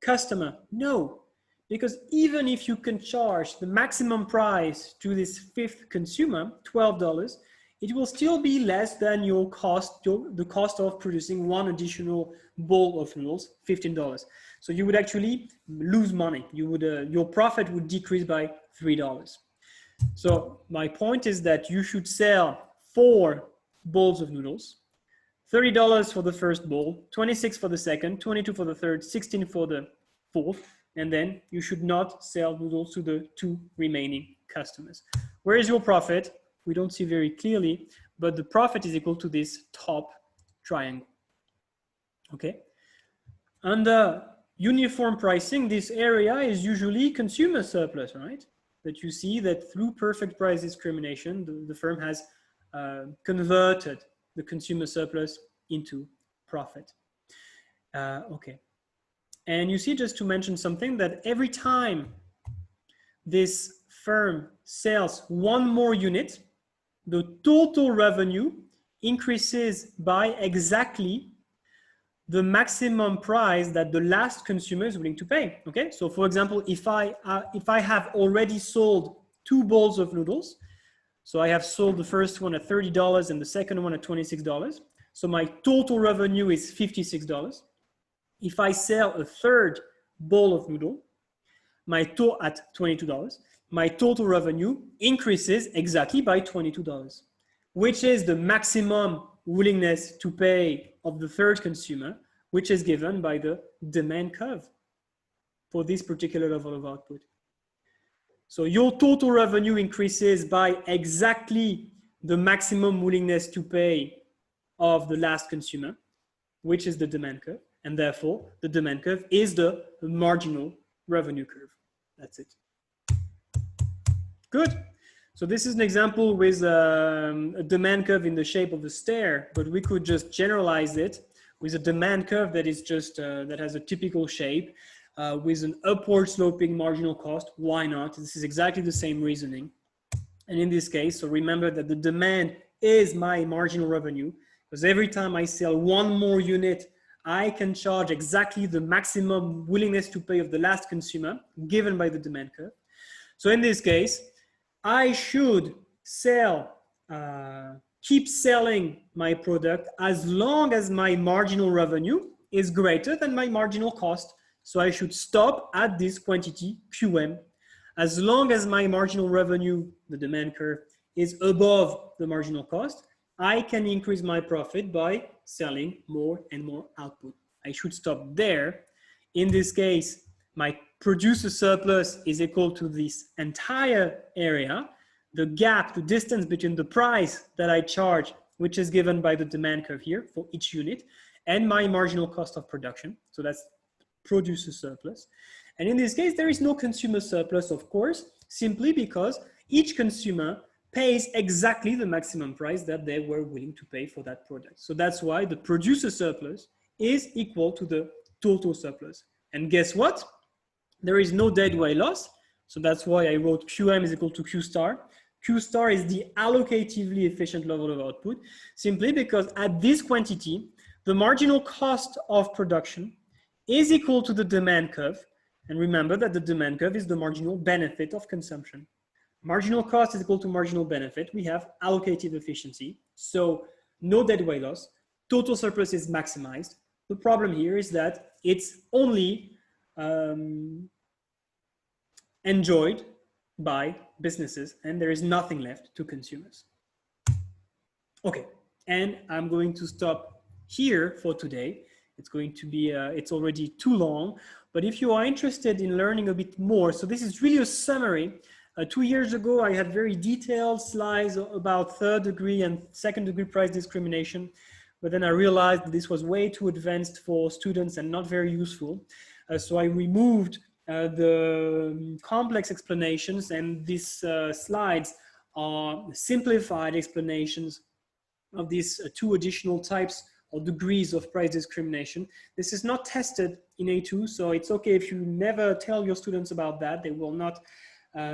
customer? No, because even if you can charge the maximum price to this fifth consumer, $12, it will still be less than your cost, the cost of producing one additional bowl of noodles, $15. So you would actually lose money. You would, your profit would decrease by $3. So my point is that you should sell 4 bowls of noodles, $30 for the first bowl, 26 for the second, 22 for the third, 16 for the fourth, and then you should not sell noodles to the 2 remaining customers. Where is your profit? We don't see very clearly, but the profit is equal to this top triangle. Okay. Under uniform pricing, this area is usually consumer surplus, right? But you see that through perfect price discrimination, the firm has converted the consumer surplus into profit. Okay. And you see, just to mention something, that every time this firm sells 1 more unit, the total revenue increases by exactly the maximum price that the last consumer is willing to pay. Okay, so for example, if I have already sold 2 bowls of noodles, so I have sold the first one at $30 and the second one at $26. So my total revenue is $56. If I sell a third bowl of noodle, at $22, my total revenue increases exactly by $22, which is the maximum willingness to pay of the third consumer, which is given by the demand curve for this particular level of output. So your total revenue increases by exactly the maximum willingness to pay of the last consumer, which is the demand curve. And therefore, the demand curve is the marginal revenue curve. That's it. Good. So this is an example with a demand curve in the shape of a stair, but we could just generalize it with a demand curve that is just, that has a typical shape with an upward sloping marginal cost. Why not? This is exactly the same reasoning. And in this case, so remember that the demand is my marginal revenue, because every time I sell 1 more unit, I can charge exactly the maximum willingness to pay of the last consumer given by the demand curve. So in this case, I should sell, keep selling my product as long as my marginal revenue is greater than my marginal cost. So I should stop at this quantity QM. As long as my marginal revenue, the demand curve, is above the marginal cost, I can increase my profit by selling more and more output. I should stop there. In this case, my producer surplus is equal to this entire area, the gap, the distance between the price that I charge, which is given by the demand curve here for each unit, and my marginal cost of production. So that's producer surplus. And in this case, there is no consumer surplus, of course, simply because each consumer pays exactly the maximum price that they were willing to pay for that product. So that's why the producer surplus is equal to the total surplus. And guess what? There is no deadweight loss. So that's why I wrote QM is equal to Q star. Q star is the allocatively efficient level of output, simply because at this quantity, the marginal cost of production is equal to the demand curve. And remember that the demand curve is the marginal benefit of consumption. Marginal cost is equal to marginal benefit. We have allocative efficiency. So no deadweight loss. Total surplus is maximized. The problem here is that it's only enjoyed by businesses and there is nothing left to consumers. Okay, and I'm going to stop here for today. It's going to be, it's already too long, but if you are interested in learning a bit more, so this is really a summary. 2 years ago, I had very detailed slides about 3rd degree and 2nd degree price discrimination, but then I realized that this was way too advanced for students and not very useful. So I removed the complex explanations, and these slides are simplified explanations of these 2 additional types or degrees of price discrimination. This is not tested in A2, so it's okay if you never tell your students about that. They will not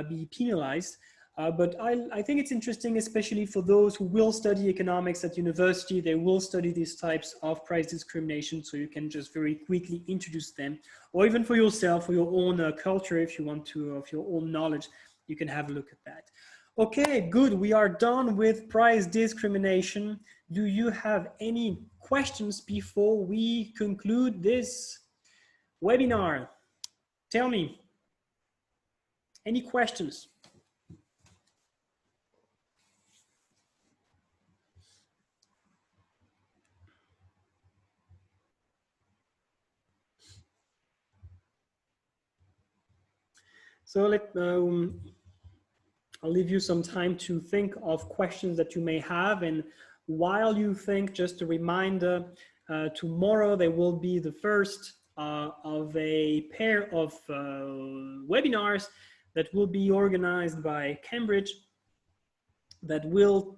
be penalized. But I think it's interesting, especially for those who will study economics at university. They will study these types of price discrimination, so you can just very quickly introduce them, or even for yourself, for your own culture, if you want to, of your own knowledge, you can have a look at that. Okay, good. We are done with price discrimination. Do you have any questions before we conclude this webinar? Tell me. Any questions? So I'll leave you some time to think of questions that you may have. And while you think, just a reminder, tomorrow there will be the first of a pair of webinars that will be organized by Cambridge that will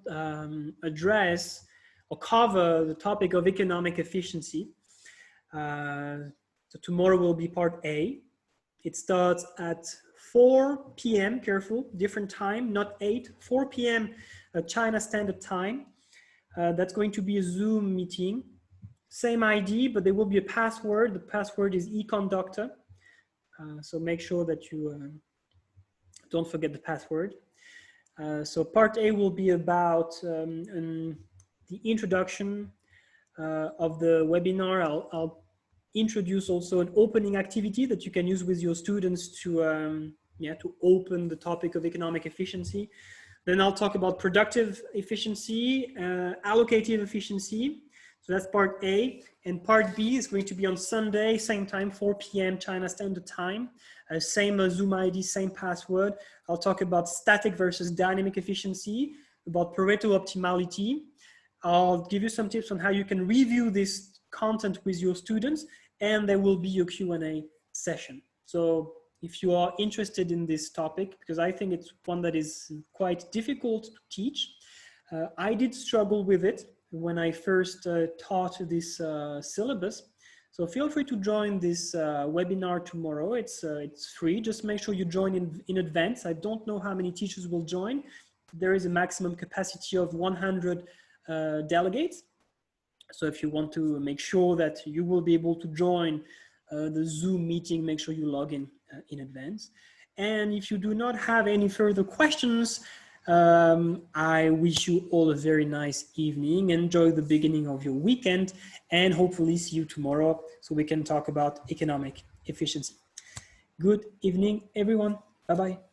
address or cover the topic of economic efficiency. So tomorrow will be part A. It starts at 4 p.m., careful, different time, not 8, 4 p.m. China Standard Time. That's going to be a Zoom meeting. Same ID, but there will be a password. The password is EconDoctor. So make sure that you don't forget the password. So part A will be about the introduction of the webinar. I'll introduce also an opening activity that you can use with your students to open the topic of economic efficiency. Then I'll talk about productive efficiency, allocative efficiency. So that's part A. And part B is going to be on Sunday, same time, 4 p.m. China Standard Time. Same Zoom ID, same password. I'll talk about static versus dynamic efficiency, about Pareto optimality. I'll give you some tips on how you can review this content with your students, and there will be a Q&A session. So if you are interested in this topic, because I think it's one that is quite difficult to teach, I did struggle with it when I first taught this syllabus. So feel free to join this webinar tomorrow. It's free. Just make sure you join in advance. I don't know how many teachers will join. There is a maximum capacity of 100 delegates. So if you want to make sure that you will be able to join the Zoom meeting, make sure you log in advance. And if you do not have any further questions, I wish you all a very nice evening. Enjoy the beginning of your weekend, and hopefully see you tomorrow so we can talk about economic efficiency. Good evening, everyone. Bye-bye.